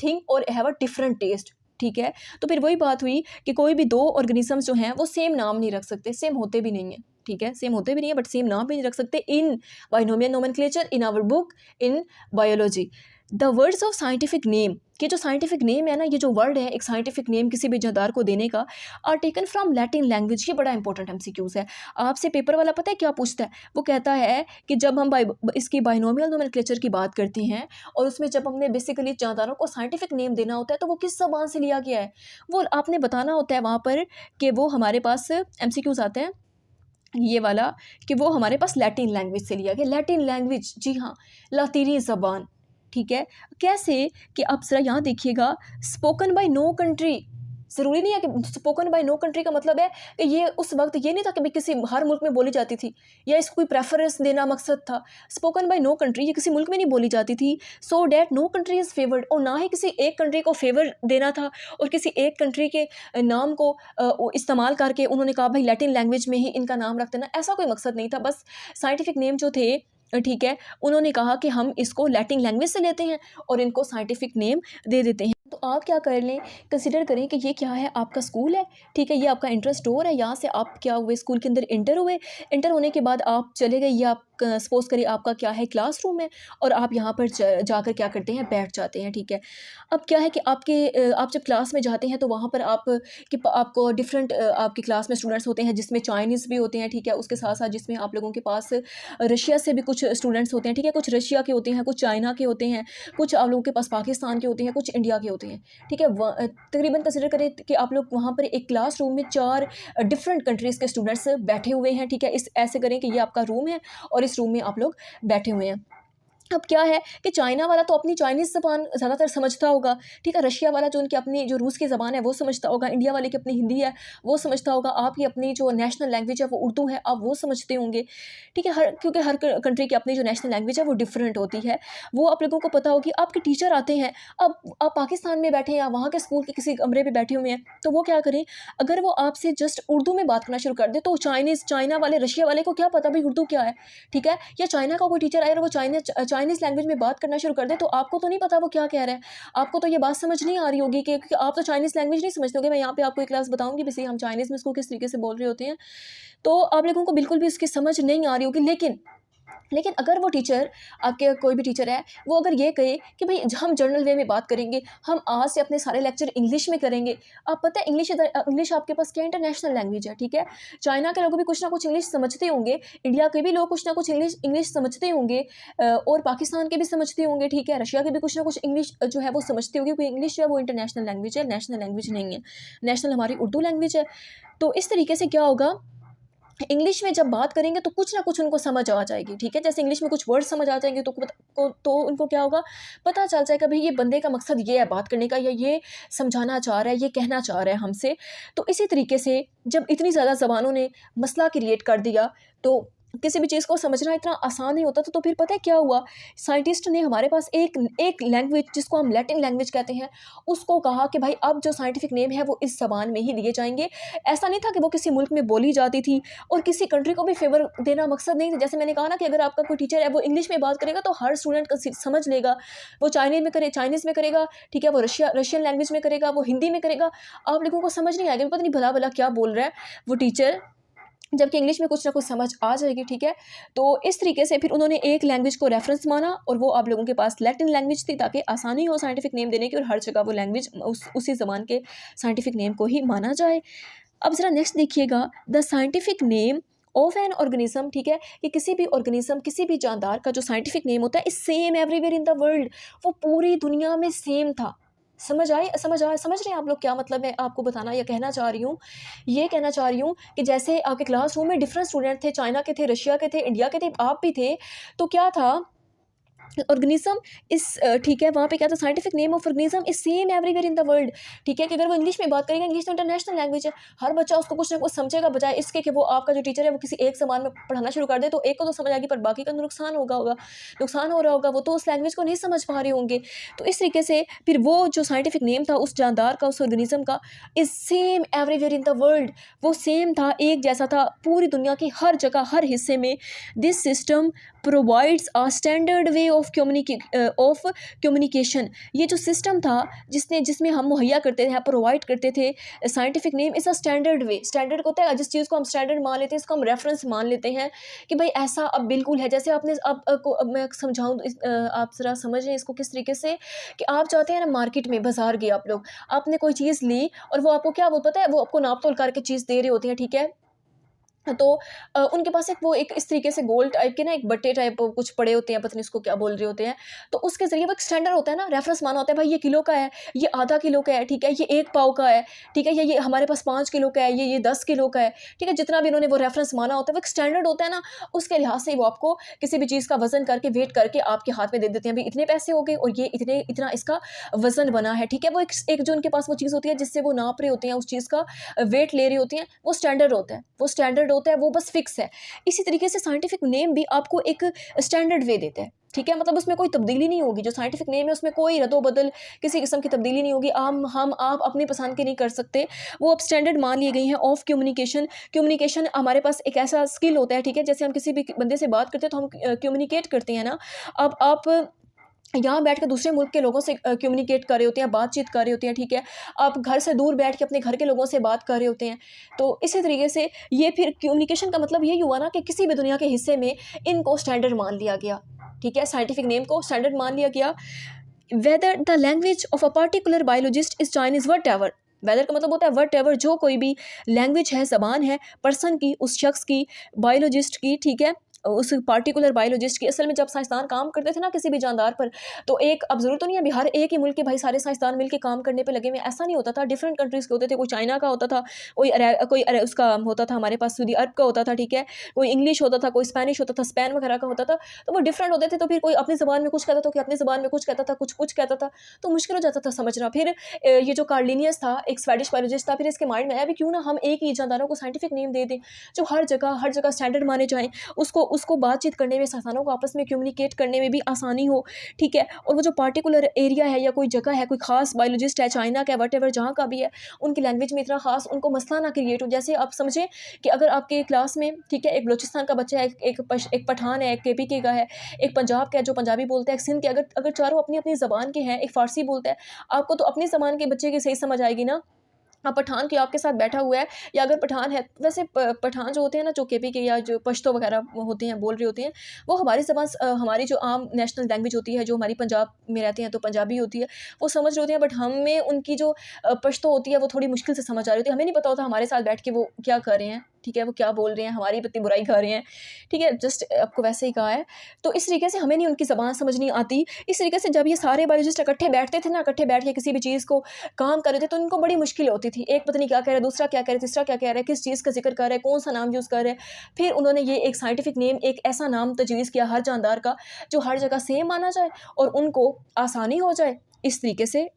S1: thing और हैव अ डिफरेंट टेस्ट, ठीक है। तो फिर वही बात हुई कि कोई भी दो ऑर्गेनिजम्स जो हैं वो सेम नाम नहीं रख सकते, सेम होते भी नहीं हैं, ठीक है, सेम होते भी नहीं है बट सेम नाम भी नहीं रख सकते in binomial nomenclature in our book in biology. The words of scientific name, कि जो साइंटिफिक नेम है ना, ये जो वर्ड है एक साइंटिफिक नेम किसी भी जानदार को देने का, are taken from Latin language. ये बड़ा इंपॉर्टेंट एमसीक्यूज है। आपसे पेपर वाला पता है क्या पूछता है, वो कहता है कि जब हम इसकी बाइनोमियल नोमेनक्लेचर की बात करते हैं और उसमें जब हमने बेसिकली जानदारों को साइंटिफिक नेम देना होता है तो वो किस ज़बान से लिया गया है, वो आपने बताना होता है वहाँ पर कि वो हमारे पास एमसीक्यूज आते हैं ये वाला कि वो हमारे पास लैटिन लैंग्वेज से लिया गया। लैटिन लैंग्वेज, जी हाँ, लातीनी ज़बान, ठीक है। कैसे कि आप ज़रा यहाँ देखिएगा, स्पोकन बाय नो कंट्री। ज़रूरी नहीं है कि स्पोकन बाय नो कंट्री का मतलब है कि ये उस वक्त ये नहीं था कि भाई किसी हर मुल्क में बोली जाती थी या इसको कोई प्रेफरेंस देना मकसद था। स्पोकन बाय नो कंट्री ये किसी मुल्क में नहीं बोली जाती थी, so that no country is favoured, और ना ही किसी एक कंट्री को फेवर देना था और किसी एक कंट्री के नाम को इस्तेमाल करके उन्होंने कहा भाई लैटिन लैंग्वेज में ही इनका नाम रख देना, ऐसा कोई मकसद नहीं था। बस साइंटिफिक नेम जो थे, ठीक है, उन्होंने कहा कि हम इसको लैटिन लैंग्वेज से लेते हैं और इनको साइंटिफिक नेम दे देते हैं। तो आप क्या कर लें, कंसिडर करें कि ये क्या है, आपका स्कूल है, ठीक है, ये आपका इंटर स्टोर है। यहाँ से आप क्या हुए, स्कूल के अंदर इंटर हुए, इंटर होने के बाद आप चले गए, या आप सपोज करिए आपका क्या है क्लासरूम है और आप यहाँ पर जाकर क्या करते हैं, बैठ जाते हैं, ठीक है। अब क्या है कि आप जब क्लास में जाते हैं तो वहाँ पर आपको डिफरेंट आपकी क्लास में स्टूडेंट्स होते हैं जिसमें चाइनीज़ भी होते हैं, ठीक है, उसके साथ साथ जिसमें आप लोगों के पास रशिया से भी कुछ स्टूडेंट्स होते हैं, ठीक है, कुछ रशिया के होते हैं, कुछ चाइना के होते हैं, कुछ आप लोगों के पास पाकिस्तान के होते हैं, कुछ इंडिया के होते हैं, ठीक है। तकरीबन कंसिडर करें कि आप लोग वहाँ पर एक क्लासरूम में 4 डिफरेंट कंट्रीज़ के स्टूडेंट्स बैठे हुए हैं, ठीक है। ऐसे करें कि ये आपका रूम है और इस रूम में आप लोग बैठे हुए हैं। अब क्या है कि चाइना वाला तो अपनी चाइनीज़ ज़बान ज़्यादातर समझता होगा, ठीक है, रशिया वाला जो उनकी अपनी जो रूस की ज़बान है वो समझता होगा, इंडिया वाले की अपनी हिंदी है वो समझता होगा, आपकी अपनी जो नेशनल लैंग्वेज है वो उर्दू है, आप वो समझते होंगे, ठीक है। क्योंकि हर कंट्री की अपनी जो नेशनल लैंग्वेज है वो डिफरेंट होती है, वो आप लोगों को पता होगी। आपके टीचर आते हैं, अब आप पाकिस्तान में बैठे हैं या वहाँ के स्कूल के किसी कमरे में बैठे हुए हैं, तो वो क्या करें, अगर वो आपसे जस्ट उर्दू में बात करना शुरू कर दे तो चाइना वाले, रशिया वाले को क्या पता भाई उर्दू क्या है, ठीक है। या चाइना का कोई टीचर आए और वो चाइनीज़ लैंग्वेज में बात करना शुरू कर दे तो आपको तो नहीं पता वो क्या कह रहा है, आपको तो ये बात समझ नहीं आ रही होगी कि आप तो चाइनीज़ लैंग्वेज नहीं समझते होगे। मैं यहाँ पे आपको एक क्लास बताऊंगी वैसे हम चाइनीज़ में इसको किस तरीके से बोल रहे होते हैं, तो आप लोगों को बिल्कुल भी इसकी समझ नहीं आ रही होगी। लेकिन अगर वो टीचर, आपके कोई भी टीचर है, वो अगर ये कहे कि भाई हम जर्नल वे में बात करेंगे, हम आज से अपने सारे लेक्चर इंग्लिश में करेंगे। आप पता है इंग्लिश आपके पास क्या इंटरनेशनल लैंग्वेज है, ठीक है। चाइना के लोग भी कुछ ना कुछ इंग्लिश समझते होंगे, इंडिया के भी लोग कुछ ना कुछ इंग्लिश समझते होंगे, और पाकिस्तान के भी समझते होंगे, ठीक है, रशिया के भी कुछ ना कुछ इंग्लिश जो है वो समझते होंगे, क्योंकि इंग्लिश जो है वो इंटरनेशनल लैंग्वेज है, नेशनल लैंग्वेज नहीं है। नेशनल हमारी उर्दू लैंग्वेज है। तो इस तरीके से क्या होगा इंग्लिश में जब बात करेंगे तो कुछ ना कुछ उनको समझ आ जाएगी, ठीक है। जैसे इंग्लिश में कुछ वर्ड समझ आ जाएंगे तो उनको क्या होगा, पता चल जाएगा भाई ये बंदे का मकसद ये है बात करने का, या ये समझाना चाह रहा है, ये कहना चाह रहा है हमसे। तो इसी तरीके से जब इतनी ज़्यादा ज़बानों ने मसला क्रिएट कर दिया तो किसी भी चीज़ को समझना इतना आसान नहीं होता। तो फिर पता है क्या हुआ, साइंटिस्ट ने हमारे पास एक एक लैंग्वेज जिसको हम लैटिन लैंग्वेज कहते हैं उसको कहा कि भाई अब जो साइंटिफिक नेम है वो इस ज़बान में ही लिए जाएंगे। ऐसा नहीं था कि वो किसी मुल्क में बोली जाती थी और किसी कंट्री को भी फेवर देना मकसद नहीं था। जैसे मैंने कहा ना कि अगर आपका कोई टीचर है वो इंग्लिश में बात करेगा तो हर स्टूडेंट समझ लेगा। वो चाइनीज़ में करेगा, ठीक है, वो रशियन लैंग्वेज में करेगा, वो हिंदी में करेगा, आप लोगों को समझ नहीं आएगा, पता नहीं भला भला क्या बोल रहा है वो टीचर, जबकि इंग्लिश में कुछ ना कुछ समझ आ जाएगी, ठीक है। तो इस तरीके से फिर उन्होंने एक लैंग्वेज को रेफरेंस माना और वो आप लोगों के पास लैटिन लैंग्वेज थी ताकि आसानी हो साइंटिफिक नेम देने की और हर जगह वो लैंग्वेज उसी ज़बान के साइंटिफिक नेम को ही माना जाए। अब ज़रा नेक्स्ट देखिएगा, the scientific name of an organism, ठीक है, कि किसी भी ऑर्गेनिज्म किसी भी जानदार का जो साइंटिफिक नेम होता है इस same everywhere in the world, वो पूरी दुनिया में सेम था। समझ रहे हैं आप लोग क्या मतलब है आपको बताना या कहना चाह रही हूँ, ये कहना चाह रही हूँ कि जैसे आपके क्लासरूम में डिफरेंट स्टूडेंट थे, चाइना के थे, रशिया के थे, इंडिया के थे, आप भी थे, तो क्या था ऑर्गेनिज्म इस ठीक है, वहाँ पे क्या था, scientific name of organism is same everywhere in the world, ठीक है। कि अगर वो इंग्लिश में बात करेंगे, इंग्लिश तो इंटरनेशनल लैंग्वेज है, हर बच्चा उसको कुछ ना कुछ समझेगा, बजाय इसके कि वो आपका जो टीचर है वो किसी एक समान में पढ़ाना शुरू कर दे तो एक को तो समझ आएगी पर बाकी का नुकसान नुकसान हो रहा होगा, वो तो उस लैंग्वेज को नहीं समझ पा रहे होंगे। तो इस तरीके से फिर वो जो साइंटिफिक नेम था उस जानदार का, उस ऑर्गेनिज्म का, is same everywhere in the world, वो सेम था, एक जैसा था पूरी दुनिया की हर जगह हर हिस्से में। This system provides a standard way of communication, ये जो सिस्टम था जिसमें हम मुहैया करते थे, प्रोवाइड करते थे scientific name is a standard way. Standard होता है जिस चीज़ को हम स्टैंडर्ड मान लेते हैं, इसको हम रेफरेंस मान लेते हैं कि भाई ऐसा अब बिल्कुल है। जैसे आपने अब मैं समझाऊँ, आप ज़रा समझें इसको किस तरीके से, कि आप चाहते हैं ना, मार्केट में बाजार गए आप लोग, आपने कोई चीज़ ली और वो आपको क्या वो पता है, वो आपको नाप तोल करके चीज़ दे रहे होते हैं, ठीक है। तो उनके पास एक इस तरीके से गोल टाइप के ना एक बट्टे टाइप कुछ पड़े होते हैं, पता नहीं उसको क्या बोल रहे होते हैं। तो उसके ज़रिए वो एक स्टैंडर्ड होता है ना, रेफरेंस माना होता है, भाई ये किलो का है, ये आधा किलो का है, ठीक है, ये 1 पाव का है, ठीक है, ये हमारे पास 5 किलो का है, ये 10 किलो का है, ठीक है। जितना भी इन्होंने वो रेफरेंस माना होता है वो एक स्टैंडर्ड होता है ना, उसके लिहाज से वो आपको किसी भी चीज़ का वज़न करके वेट करके आपके हाथ में दे देते हैं, भाई इतने पैसे हो गए और ये इतना इसका वज़न बना है, ठीक है। वो एक जो उनके पास वो चीज़ होती है जिससे वो नाप रहे होते हैं, उस चीज़ का वेट ले रहे होते हैं, वो स्टैंडर्ड होता है, वो बस फिक्स है। इसी तरीके से साइंटिफिक नेम भी आपको एक स्टैंडर्ड वे देता है, ठीक है। मतलब उसमें कोई तब्दीली नहीं होगी, जो साइंटिफिक नेम है उसमें कोई रद्दो-बदल किसी किस्म की तब्दीली नहीं होगी। हम आप अपनी पसंद के नहीं कर सकते, वो अब स्टैंडर्ड मान लिए गई हैं ऑफ कम्युनिकेशन हमारे पास एक ऐसा स्किल होता है, ठीक है। जैसे हम किसी भी बंदे से बात करते हैं तो हम कम्युनिकेट करते हैं ना। अब आप यहाँ बैठ के दूसरे मुल्क के लोगों से कम्युनिकेट कर रहे होते हैं, बातचीत कर रहे होते हैं, ठीक है। आप घर से दूर बैठ के अपने घर के लोगों से बात कर रहे होते हैं। तो इसी तरीके से ये फिर कम्युनिकेशन का मतलब यही हुआ ना कि किसी भी दुनिया के हिस्से में इनको स्टैंडर्ड मान लिया गया, ठीक है। साइंटिफिक नेम को स्टैंडर्ड मान लिया गया। Whether the language of a particular biologist is Chinese whatever, whether का मतलब होता है वट एवर, जो कोई भी लैंग्वेज है, ज़बान है पर्सन की, उस शख्स की, बायोलॉजिस्ट की, ठीक है, उस पार्टिकुलर बायोलॉजिस्ट की। असल में जब साइंसदान काम करते थे ना किसी भी जानदार पर, तो एक, अब ज़रूरत तो नहीं है अभी हर एक ही मुल्क के भाई सारे साइंसदान मिलकर काम करने पे लगे हुए, ऐसा नहीं होता था। डिफरेंट कंट्रीज़ के होते थे, कोई चाइना का होता था, कोई उसका होता था, हमारे पास सऊदी अरब का होता था, ठीक है, कोई इंग्लिश होता था, कोई स्पेनिश होता था, स्पेन वगैरह का होता था। तो वो डिफरेंट होते थे, तो फिर कोई अपनी ज़बान में कुछ कहता था, कोई अपनी ज़बान में कुछ कहता था, कुछ कहता था, तो मुश्किल हो जाता था समझना। फिर ये जो कार्लिनियस था, एक स्वेडिश बायोलॉजिस्ट था, फिर इसके माइंड में आया भी क्यों ना हम एक ही जानदारों को साइंटिफिक नेम दे दें जो हर जगह स्टैंडर्ड माने जाएँ, उसको बातचीत करने में, इंसानों को आपस में कम्युनिकेट करने में भी आसानी हो, ठीक है। और वो जो पार्टिकुलर एरिया है या कोई जगह है, कोई खास बायोलॉजिस्ट है, चाइना का है, वट जहाँ का भी है, उनकी लैंग्वेज में इतना खास उनको मसला ना क्रिएट हो। जैसे आप समझें कि अगर आपके क्लास में, ठीक है, एक बलूचिस्तान का बच्चा है, एक पठान है, एक KPK का है, एक पंजाब का है जो पंजाबी बोलता है, एक सिंध के, अगर चारों अपनी अपनी ज़बान के हैं, एक फ़ारसी बोलता है, आपको तो अपनी ज़बान के बच्चे की सही समझ आएगी ना। हाँ, पठान के आपके साथ बैठा हुआ है, या अगर पठान है, वैसे पठान जो होते हैं ना, जो KPK या जो पश्तो वगैरह होते हैं, बोल रहे होते हैं, वो हमारी ज़बान हमारी जो आम नेशनल लैंग्वेज होती है, जो हमारी पंजाब में रहते हैं तो पंजाबी होती है, वो समझ रहे होते हैं। बट हमें उनकी जो पश्तो होती है वो थोड़ी मुश्किल से समझ आ रही होती है, हमें नहीं पता होता हमारे साथ बैठ के वो क्या कर रहे हैं, ठीक है, वो क्या बोल रहे हैं, हमारी इतनी बुराई कर रहे हैं, ठीक है, जस्ट आपको वैसे ही कहा है। तो इस तरीके से हमें नहीं उनकी ज़बान समझ नहीं आती। इस तरीके से जब ये सारे बायोलॉजिस्ट इकट्ठे बैठते थे ना, इकट्ठे बैठ के किसी भी चीज़ को काम कर रहे थे, तो उनको बड़ी मुश्किल होती थी। एक पता नहीं क्या कह रहा है, दूसरा क्या कह रहा है, तीसरा क्या कह रहा है, किस चीज़ का ज़िक्र कर रहा है, कौन सा नाम यूज़ कर रहा है। फिर उन्होंने ये एक साइंटिफिक नेम, एक ऐसा नाम तजवीज़ किया हर जानदार का जो हर जगह सेम माना जाए और उनको आसानी हो जाए। इस तरीके से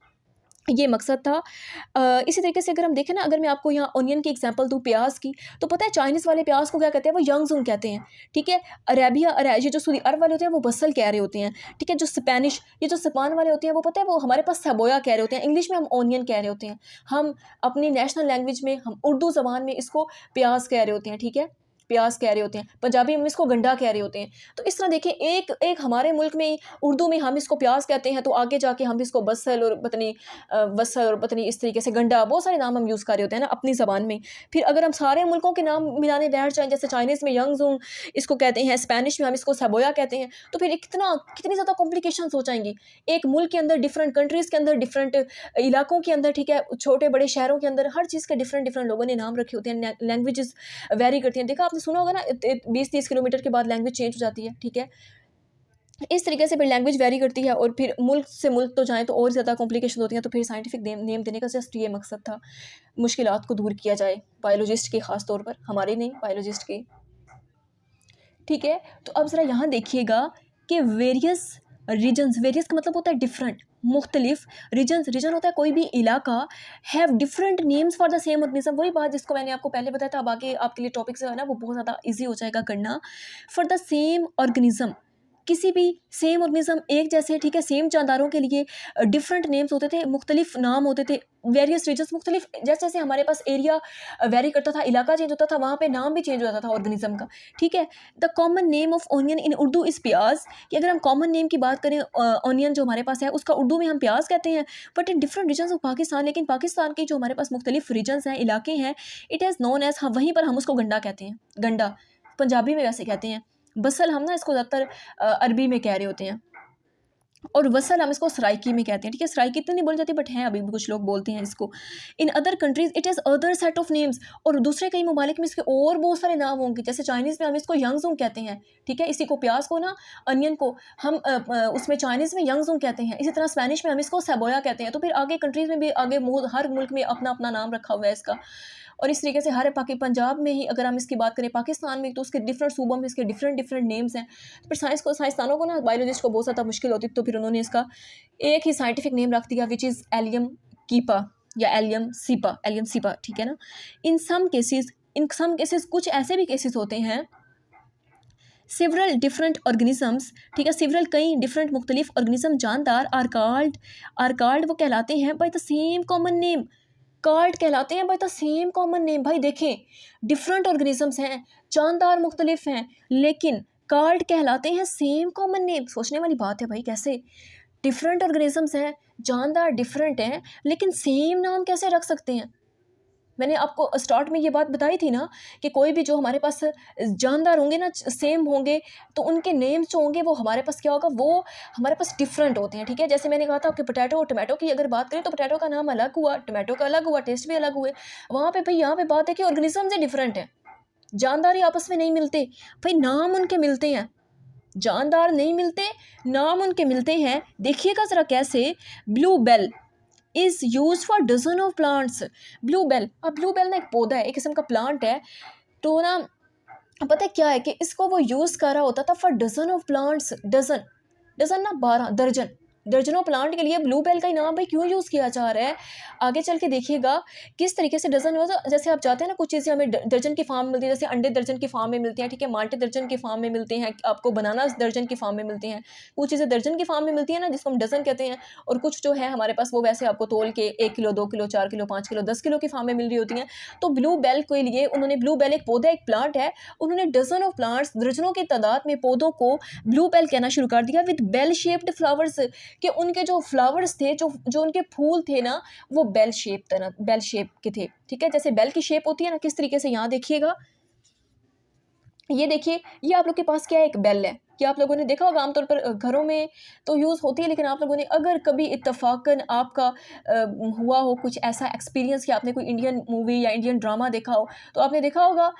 S1: ये मकसद था। इसी तरीके से अगर हम देखें ना, अगर मैं आपको यहाँ ऑनियन की एग्जांपल दूँ प्याज की, तो पता है चाइनीज़ वाले प्याज को क्या कहते हैं, वो यंगज़ुन कहते हैं, ठीक है। अरेबिया ये जो सऊदी अरब वाले होते हैं वो बसल कह रहे होते हैं, ठीक है। जो स्पेनिश, ये जो स्पान वाले होते हैं वो पता है वो हमारे पास सबोया कह रहे होते हैं, इंग्लिश में हम ऑनियन कह रहे होते हैं। हम अपनी नेशनल लैंग्वेज में, हम उर्दू ज़बान में इसको प्याज कह रहे होते हैं, ठीक है, प्याज कह रहे होते हैं। पंजाबी में इसको गंडा कह रहे होते हैं। तो इस तरह देखें, एक एक हमारे मुल्क में उर्दू में हम इसको प्याज कहते हैं, तो आगे जाके हम इसको बसल और पत्नी वसल और पत्नी इस तरीके से गंडा, बहुत सारे नाम हम यूज़ कर रहे होते हैं ना अपनी ज़बान में। फिर अगर हम सारे मुल्कों के नाम मिलाने बैठ जाएँ, जैसे चाइनीज़ में यंगज़ुन इसको कहते हैं, स्पेनिश में हम इसको सबोया कहते हैं, तो फिर कितनी ज़्यादा कॉम्प्लिकेशंस हो जाएंगी। एक मुल्क के अंदर डिफरेंट कंट्रीज़ के अंदर डिफरेंट इलाकों के अंदर, ठीक है, छोटे बड़े शहरों के अंदर हर चीज़ के डिफरेंट डिफरेंट लोगों ने नाम रखे होते हैं, लैंग्वेजेस वेरी करती हैं। देखा आपने सुना होगा ना, 20-30 किलोमीटर के बाद लैंग्वेज चेंज हो जाती है, ठीक है। इस तरीके से फिर लैंग्वेज वेरी करती है और फिर मुल्क से मुल्क तो जाएँ तो और ज़्यादा कॉम्प्लिकेशन होती हैं। तो फिर साइंटिफिक नेम देने का जस्ट ये मकसद था, मुश्किलात को दूर किया जाए बायोलॉजिस्ट के, ख़ास तौर पर हमारे नहीं, बायोलॉजिस्ट के, ठीक है। तो अब ज़रा यहाँ देखिएगा कि वेरियस रीजन्स, वेरियस का मतलब होता है डिफरेंट, मुख्तलिफ। रीजन होता है कोई भी इलाका, have different names for the same organism. वही बात जिसको मैंने आपको पहले बताया था, अब आगे आपके लिए टॉपिक जो है ना वो बहुत ज़्यादा ईजी हो जाएगा करना। फॉर द सेम ऑर्गेनिज्म, किसी भी सेम ऑर्गेनिज्म एक जैसे, ठीक है, सेम जानदारों के लिए डिफरेंट नेम्स होते थे, मुख्तलिफ नाम होते थे। वेरियस रीजन्स, मुख्तलिफ, जैसे जैसे हमारे पास एरिया वेरी करता था, इलाका चेंज होता था, वहाँ पे नाम भी चेंज हो जाता था ऑर्गेनिज्म का, ठीक है। The common name of onion in Urdu is प्याज, कि अगर हम कॉमन नेम की बात करें, ऑनियन जो हमारे पास है उसका उर्दू में हम प्याज कहते हैं। But in different regions of Pakistan, लेकिन पाकिस्तान के जो हमारे पास मुख्तलिफ रीजन्स हैं, इलाके हैं, इट इज़ नोन एज, हाँ वहीं पर हम उसको गंडा कहते हैं, गंडा पंजाबी में वैसे कहते हैं। बसल हम ना इसको ज़्यादातर अरबी में कह रहे होते हैं, और वसल हम इसको सराइकी में कहते हैं, ठीक है। सराइकी इतनी नहीं बोली जाती, बट हैं अभी भी कुछ लोग बोलते हैं इसको। In other countries it is other set of names, और दूसरे कई ममालिक में इसके और बहुत सारे नाम होंगे। जैसे चाइनीज़ में हम इसको यंगज़ुंग कहते हैं, ठीक है, इसी को प्याज को ना, अनियन को हम उसमें चाइनीज़ में यंगज़ुंग कहते हैं। इसी तरह स्पेनिश में हम इसको सबोया कहते हैं। तो फिर आगे कंट्रीज़ में भी आगे हर मुल्क में अपना अपना नाम रखा हुआ है इसका। और इस तरीके से हर पंजाब में ही अगर हम इसकी बात करें पाकिस्तान में, तो उसके डिफरेंट सूबों में इसके डिफरेंट डिफरेंट नेम्स हैं। तो फिर साइंसदानों को ना, बायोलॉजिस्ट को बहुत ज़्यादा मुश्किल होती, तो फिर उन्होंने इसका एक ही साइंटिफिक नेम रख दिया, विच इज़ एलियम कीपा या एलियम सीपा, ठीक है ना। इन सम केसेस कुछ ऐसे भी केसेस होते हैं, सिवरल डिफरेंट ऑर्गेनिजम्स, ठीक है, सिवरल कई डिफरेंट मुख्तलिफ ऑर्गेनिज्म जानदार आर कॉल्ड वो कहलाते हैं by the same common name, called कहलाते हैं by the same common name. भाई देखें, डिफरेंट ऑर्गेनिजम्स हैं, जानदार मुख्तलिफ हैं, लेकिन कॉल्ड कहलाते हैं सेम कॉमन नेम। सोचने वाली बात है भाई, कैसे डिफरेंट ऑर्गेनिजम्स हैं, जानदार डिफरेंट हैं, लेकिन सेम नाम कैसे रख सकते हैं। मैंने आपको स्टार्ट में ये बात बताई थी ना कि कोई भी जो हमारे पास जानदार होंगे ना, सेम होंगे, तो उनके नेम्स जो होंगे वो हमारे पास क्या होगा, वो हमारे पास डिफरेंट होते हैं, ठीक है। जैसे मैंने कहा था कि पोटैटो और टमाटो की अगर बात करें, तो पोटैटो का नाम अलग हुआ, टमाटो का अलग हुआ, टेस्ट भी अलग हुए। वहाँ पे भाई यहाँ पे बात है कि ऑर्गेनिज्म से डिफरेंट है, जानदार ही आपस में नहीं मिलते भाई, नाम उनके मिलते हैं, जानदार नहीं मिलते, नाम उनके मिलते हैं। देखिएगा ज़रा कैसे, blue bell is use for dozen of plants. Blue bell ना एक पौधा है, एक किस्म का प्लांट है। तो ना पता है क्या है कि इसको वो यूज़ कर रहा होता था for dozen of plants, dozen ना 12, दर्जनों प्लांट के लिए ब्लू बेल का ही नाम भाई क्यों यूज़ किया जा रहा है। आगे चल के देखिएगा किस तरीके से डजन हो, जैसे आप जाते हैं ना, कुछ चीज़ें हमें दर्जन की फार्म मिलती है, जैसे अंडे दर्जन की फार्म में मिलती हैं, ठीक है, माल्टे दर्जन की फार्म में मिलते हैं, आपको बनाना दर्जन की फार्म में मिलते हैं, कुछ चीज़ें दर्जन की फार्म में मिलती हैं ना, जिसको हम डजन कहते हैं। और कुछ जो है हमारे पास वो वैसे आपको तोल के 1 kilo, 2 kilo, 4 kilo, 5 kilo, 10 kilo की फार्म में मिल रही होती हैं। तो ब्लू बेल के लिए उन्होंने, ब्लू बेल एक पौधा, एक प्लांट है, उन्होंने डजन ऑफ प्लांट्स, दर्जनों की तादाद में पौधों को ब्लू बेल कहना शुरू कर दिया, विद बेल शेप्ड फ्लावर्स, कि उनके जो फ्लावर्स थे, जो उनके फूल थे ना, वो बेल शेप के थे, ठीक है। जैसे बेल की शेप होती है ना, किस तरीके से, यहाँ देखिएगा, ये देखिए, ये आप लोग के पास क्या है, एक बेल है, कि आप लोगों ने देखा होगा आमतौर पर घरों में तो यूज़ होती है, लेकिन आप लोगों ने अगर कभी इत्तफ़ाक़न आपका हुआ हो कुछ ऐसा एक्सपीरियंस कि आपने कोई इंडियन मूवी या इंडियन ड्रामा देखा हो, तो आपने देखा होगा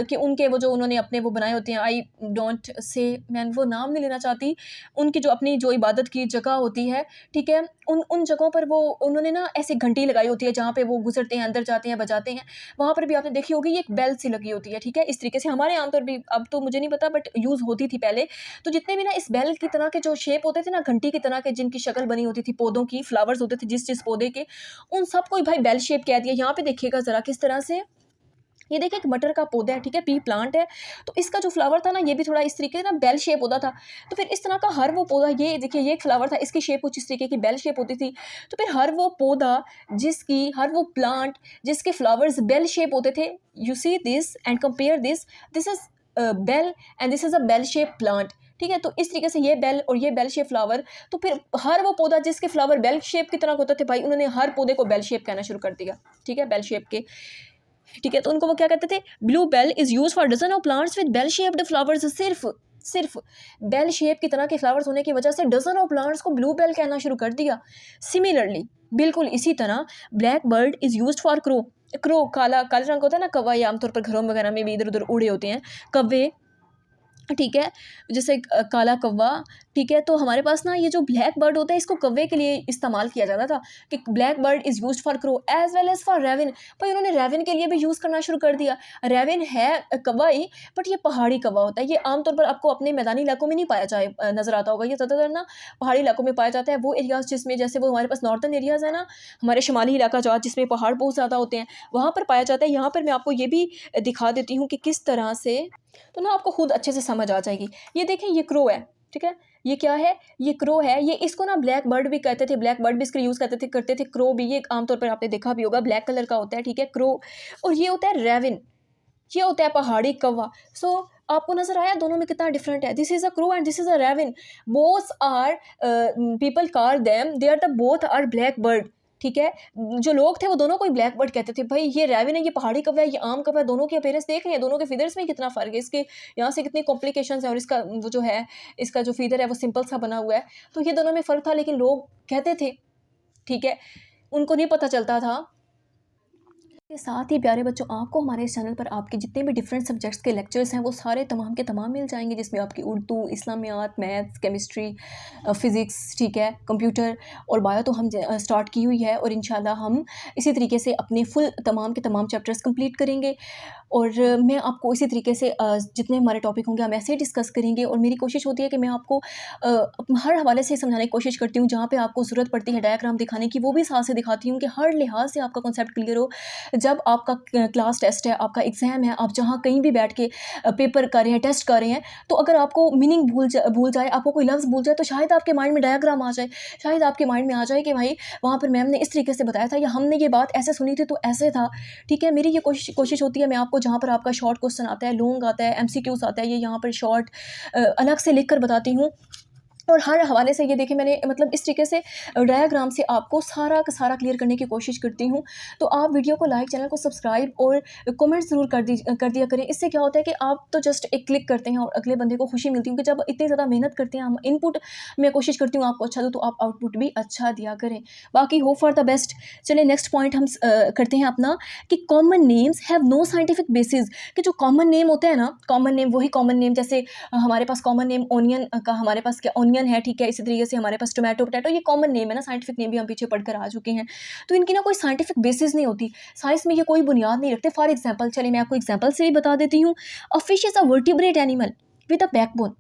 S1: कि उनके वो जो उन्होंने अपने वो बनाए होते हैं, आई डोंट से, मैं वो नाम नहीं लेना चाहती, उनकी जो अपनी जो इबादत की जगह होती है, ठीक है, उन जगहों पर वो उन्होंने ना ऐसी घंटी लगाई होती है जहाँ पे वो गुज़रते हैं, अंदर जाते हैं, बजाते हैं, वहाँ पर भी आपने देखी होगी ये एक बेल सी लगी होती है, ठीक है। इस तरीके से हमारे यहाँ आमतौर भी, अब तो मुझे नहीं पता बट यूज़ होती थी पहले। तो जितने भी ना इस बेल की तरह के जो शेप होते थे ना, घंटी की तरह के जिनकी शक्ल बनी होती थी, पौधों की, फ्लावर्स होते थे जिस पौधे के, उन सबको ही भाई बेल शेप कह दिया। यहाँ पे देखिएगा ज़रा किस तरह से, ये देखिए एक मटर का पौधा है, ठीक है, पी प्लांट है, तो इसका जो फ्लावर था ना ये भी थोड़ा इस तरीके से ना बेल शेप होता था। तो फिर इस तरह का हर वो पौधा, ये देखिए ये एक फ्लावर था, इसकी शेप कुछ इस तरीके की बेल शेप होती थी। तो फिर हर वो पौधा हर वो प्लांट जिसके फ्लावर्स बेल शेप होते थे, you see this and compare this, this is bell and this is a bell shape plant, ठीक है। तो इस तरीके से ये बेल और ये बेल शेप फ्लावर, तो फिर हर वो पौधा जिसके फ्लावर बेल शेप की तरह होते थे भाई, उन्होंने हर पौधे को बेल शेप कहना शुरू कर दिया, ठीक है, बेल शेप के, ठीक है। तो उनको वो क्या कहते थे, blue bell is use for dozen of plants with bell shaped flowers. सिर्फ बेल शेप की तरह के फ्लावर्स होने की वजह से डजन ऑफ प्लांट्स को ब्लू बेल कहना शुरू कर दिया। सिमिलरली, बिल्कुल इसी तरह, black bird is use for crow काला काले रंग का होता है ना कौवा, ये आमतौर पर घरों वगैरह में भी इधर उधर उड़े होते हैं कौवे, ठीक है, जैसे काला कौवा, ठीक है। तो हमारे पास ना ये जो ब्लैक बर्ड होता है इसको कौवे के लिए इस्तेमाल किया जाता था कि black bird is used for crow as well as for raven. भाई उन्होंने रेविन के लिए भी यूज़ करना शुरू कर दिया। रेविन है कौवा ही, बट ये पहाड़ी कौवा होता है, ये आमतौर पर आपको अपने मैदानी इलाकों में नहीं पाया जाए नज़र आता होगा, ये ज़्यादातर ना पहाड़ी इलाकों में पाया जाता है। वो एरियाज़ जिसमें, जैसे वो हमारे पास नॉर्थन एरियाज़ है ना, हमारे शुमाली इलाका जहाँ जिसमें पहाड़ बहुत ज़्यादा होते हैं, वहाँ पर पाया जाता है। यहाँ पर मैं आपको ये भी दिखा देती हूँ कि किस तरह से, तो ना आपको खुद अच्छे से समझ आ जाएगी। ये देखें, ये क्रो है, ठीक है, ये क्या है, ये क्रो है। ये इसको ना ब्लैक बर्ड भी कहते थे, ब्लैक बर्ड भी इसका यूज़ करते थे, क्रो भी, ये आमतौर पर आपने देखा भी होगा, ब्लैक कलर का होता है, ठीक है, क्रो। और ये होता है रेविन, ये होता है पहाड़ी कौवा। सो आपको नजर आया दोनों में कितना डिफरेंट है। This is a crow and this is a raven, both are, people call them, they are the both are black bird, ठीक है। जो लोग थे वो दोनों को ही ब्लैक बर्ड कहते थे। भाई ये रेविन है, ये पहाड़ी कौवा है, ये आम कौवा है, दोनों के अपीयरेंस देख रहे हैं, दोनों के फीदर्स में कितना फ़र्क है, इसके यहाँ से कितनी कॉम्प्लिकेशंस है, और इसका वो जो है, इसका जो फीदर है वो सिंपल सा बना हुआ है। तो ये दोनों में फ़र्क था, लेकिन लोग कहते थे, ठीक है, उनको नहीं पता चलता था। के साथ ही प्यारे बच्चों, आपको हमारे इस चैनल पर आपके जितने भी डिफरेंट सब्जेक्ट्स के लेक्चर्स हैं वो सारे तमाम के तमाम मिल जाएंगे, जिसमें आपकी उर्दू, इस्लामियात, मैथ्स, केमिस्ट्री, फ़िज़िक्स, ठीक है, कंप्यूटर और बायो तो हम स्टार्ट की हुई है, और इंशाल्लाह हम इसी तरीके से अपने फुल तमाम के तमाम चैप्टर्स कंप्लीट करेंगे। और मैं आपको इसी तरीके से जितने हमारे टॉपिक होंगे हम ऐसे ही डिस्कस करेंगे। और मेरी कोशिश होती है कि मैं आपको हर हवाले से समझाने की कोशिश करती हूँ, जहाँ पे आपको ज़रूरत पड़ती है डायग्राम दिखाने की, वो भी साथ से दिखाती हूँ कि हर लिहाज से आपका कॉन्सेप्ट क्लियर हो। जब आपका क्लास टेस्ट है, आपका एग्ज़ाम है, आप जहाँ कहीं भी बैठ के पेपर कर रहे हैं, टेस्ट कर रहे हैं, तो अगर आपको मीनिंग भूल जाए, आपको कोई लफ्ज़ भूल जाए, तो शायद आपके माइंड में डायग्राम आ जाए, शायद आपके माइंड में आ जाए कि भाई वहाँ पर मैम ने इस तरीके से बताया था, या हमने ये बात ऐसे सुनी थी तो ऐसे था, ठीक है। मेरी ये कोशिश होती है, मैं आपको जहाँ पर आपका शॉर्ट क्वेश्चन आता है, लॉन्ग आता है, MCQs आता है, ये यहाँ पर शॉर्ट अलग से लिख कर बताती हूँ। और हर हवाले से ये देखिए, मैंने मतलब इस तरीके से डायग्राम से आपको सारा का सारा क्लियर करने की कोशिश करती हूँ। तो आप वीडियो को लाइक, चैनल को सब्सक्राइब और कमेंट ज़रूर कर दिया करें। इससे क्या होता है कि आप तो जस्ट एक क्लिक करते हैं और अगले बंदे को खुशी मिलती है कि जब इतनी ज़्यादा मेहनत करते हैं हम, इनपुट मैं कोशिश करती हूँ आपको अच्छा दूँ, तो आप आउटपुट भी अच्छा दिया करें। बाकी होप फॉर द बेस्ट। चलिए नेक्स्ट पॉइंट हम करते हैं अपना, कि common names have no scientific basis. कि जो कॉमन नेम होते हैं ना, कॉमन नेम, वही कॉमन नेम, जैसे हमारे पास कॉमन नेम ऑनियन का, हमारे पास क्या ऑनियन है, ठीक है, इसी तरीके से हमारे पास टोमेटो, पोटैटो, ये कॉमन नेम है ना, साइंटिफिक नेम भी हम पीछे पढ़कर आ चुके हैं। तो इनकी ना कोई साइंटिफिक बेसिस नहीं होती, साइंस में ये कोई बुनियाद नहीं रखते। फॉर एग्जांपल, चलिए मैं आपको एग्जांपल से भी बता देती हूँ। A fish is a vertebrate animal with a backbone.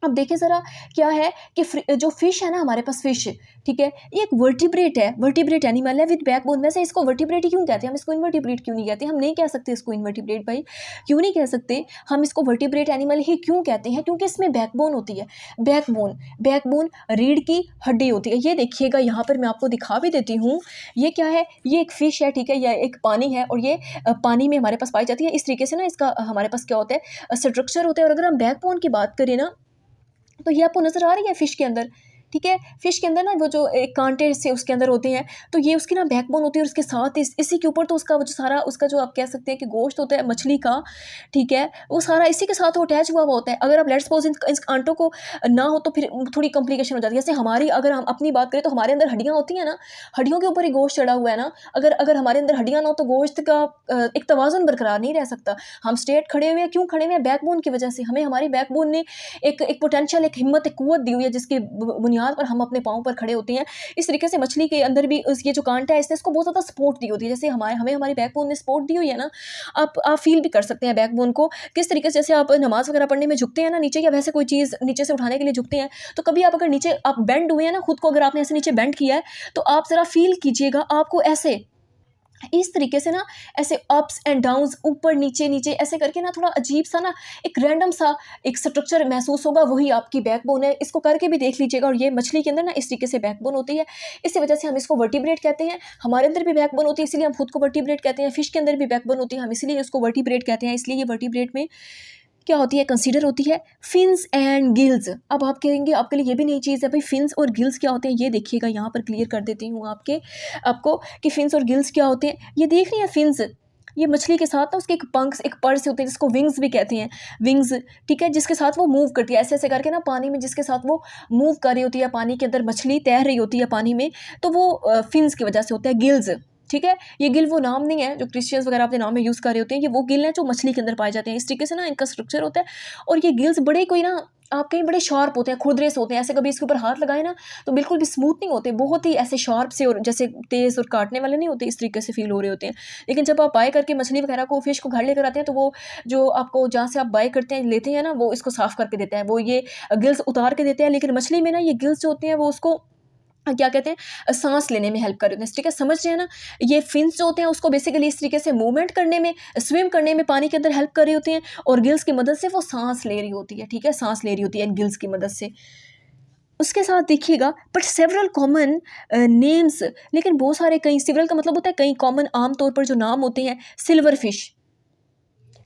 S1: अब देखिए ज़रा, क्या है कि जो फिश है ना, हमारे पास फिश, ठीक है, ये एक वर्टिब्रेट है, वर्टिब्रेट एनिमल है विद बैकबोन। वैसे इसको वर्टिब्रेट ही क्यों कहते हैं, हम इसको इनवर्टिब्रेट क्यों नहीं कहते? हम नहीं कह सकते इसको इनवर्टिब्रेट, भाई क्यों नहीं कह सकते? हम इसको वर्टिब्रेट एनिमल ही क्यों कहते हैं? क्योंकि इसमें बैकबोन होती है। बैकबोन रीढ़ की हड्डी होती है। ये देखिएगा, यहाँ पर मैं आपको दिखा भी देती हूँ। ये क्या है, ये एक फ़िश है, ठीक है, यह एक पानी है, और ये पानी में हमारे पास पाई जाती है। इस तरीके से ना इसका हमारे पास क्या होता है, स्ट्रक्चर होता है। और अगर हम बैकबोन की बात करें ना, तो ये आपको नज़र आ रही है फ़िश के अंदर, ठीक है। फिश के अंदर ना वो जो एक कांटे से उसके अंदर होते हैं, तो ये उसकी ना बैकबोन होती है और उसके साथ इसी के ऊपर तो उसका वो जो सारा उसका जो आप कह सकते हैं कि गोश्त होता है मछली का, ठीक है, वो सारा इसी के साथ अटैच हुआ होता है। अगर आप लेट्स सपोज इन कांटों को ना हो तो फिर थोड़ी कॉम्प्लिकेशन हो जाती है। जैसे हमारी अगर हम अपनी बात करें तो हमारे अंदर हड्डियाँ होती हैं ना, हड्डियों के ऊपर ही गोश्त चढ़ा हुआ है ना। अगर अगर हमारे अंदर हड्डियाँ ना हो तो गोश्त का एक तवाज़ुन बरकरार नहीं रह सकता। हम स्ट्रेट खड़े हुए हैं, क्यों खड़े हुए हैं? बैकबोन की वजह से। हमें हमारी बैकबोन ने एक पोटेंशियल, एक हिम्मत, एक कुव्वत दी हुई है जिसकी बुनियाद पर हम अपने पाँव पर खड़े होते हैं। इस तरीके से मछली के अंदर भी ये जो कांटा है इसने इसको बहुत ज़्यादा सपोर्ट दी होती है। जैसे हमें हमारी बैकबोन ने सपोर्ट दी हुई है ना, आप फील भी कर सकते हैं बैकबोन को किस तरीके से। जैसे आप नमाज़ वगैरह पढ़ने में झुकते हैं ना नीचे, या वैसे कोई चीज़ नीचे से उठाने के लिए झुकते हैं, तो कभी आप अगर नीचे आप बेंड हुए हैं ना, खुद को अगर आपने ऐसे नीचे बेंड किया है, तो आप ज़रा फील कीजिएगा आपको ऐसे इस तरीके से ना, ऐसे अप्स एंड डाउन्स, ऊपर नीचे नीचे ऐसे करके ना, थोड़ा अजीब सा ना, एक रैंडम सा एक स्ट्रक्चर महसूस होगा, वही आपकी बैकबोन है। इसको करके भी देख लीजिएगा। और ये मछली के अंदर ना इस तरीके से बैकबोन होती है। इसी वजह से हम इसको वर्टिब्रेट कहते हैं। हमारे अंदर भी बैकबोन होती है, इसलिए हम खुद को वर्टिब्रेट कहते हैं। फिश के अंदर भी बैकबोन होती है, हम इसलिए इसको वर्टिब्रेट कहते हैं। इसलिए ये वर्टिब्रेट में क्या होती है, कंसीडर होती है फिन्स एंड गिल्स। अब आप कहेंगे आपके लिए ये भी नई चीज़ है भाई, फिन्स और गिल्स क्या होते हैं, ये देखिएगा यहाँ पर क्लियर कर देती हूँ आपको कि फिन्स और गिल्स क्या होते हैं। ये देख रही हैं फिन्स, ये मछली के साथ ना उसके एक पंख, एक पर्स होते हैं जिसको विंग्स भी कहते हैं, विंग्स, ठीक है, जिसके साथ वो मूव करती है ऐसे ऐसे करके ना पानी में, जिसके साथ वो मूव कर रही होती है पानी के अंदर, मछली तैर रही होती है पानी में, तो वो फिन्स की वजह से होता है गिल्स, ठीक है। ये गिल वो नाम नहीं है जो क्रिश्चियंस वगैरह अपने नाम में यूज़ कर रहे होते हैं, ये वो गिल हैं जो मछली के अंदर पाए जाते हैं। इस तरीके से ना इनका स्ट्रक्चर होता है। और ये गिल्स बड़े कोई ना, आप कहीं बड़े शार्प होते हैं, खुरदरे से होते हैं, ऐसे कभी इसके ऊपर हाथ लगाए ना तो बिल्कुल भी स्मूथ नहीं होते, बहुत ही ऐसे शार्प से और जैसे तेज़ और काटने वाले नहीं होते, इस तरीके से फील हो रहे होते हैं। लेकिन जब आप बाय करके मछली वगैरह को, फिश को घर लेकर आते हैं, तो वो जो आपको जहाँ से आप बाय करते हैं, लेते हैं ना, वो इसको साफ़ करके देता है, वो ये गिल्स उतार के देते हैं। लेकिन मछली में ना ये गिल्स जो होते हैं वो उसको क्या कहते हैं, सांस लेने में हेल्प कर रहे होते हैं, ठीक है, समझ रहे हैं ना। ये फिन्स जो होते हैं उसको बेसिकली इस तरीके से मूवमेंट करने में, स्विम करने में पानी के अंदर हेल्प कर रही होती हैं, और गिल्स की मदद से वो सांस ले रही होती है, ठीक है, सांस ले रही होती है इन गिल्स की मदद से। उसके साथ देखिएगा बट सेवरल कॉमन नेम्स, लेकिन बहुत सारे, कई, सिवरल का मतलब होता है कई, कॉमन आम तौर पर जो नाम होते हैं, सिल्वर फिश,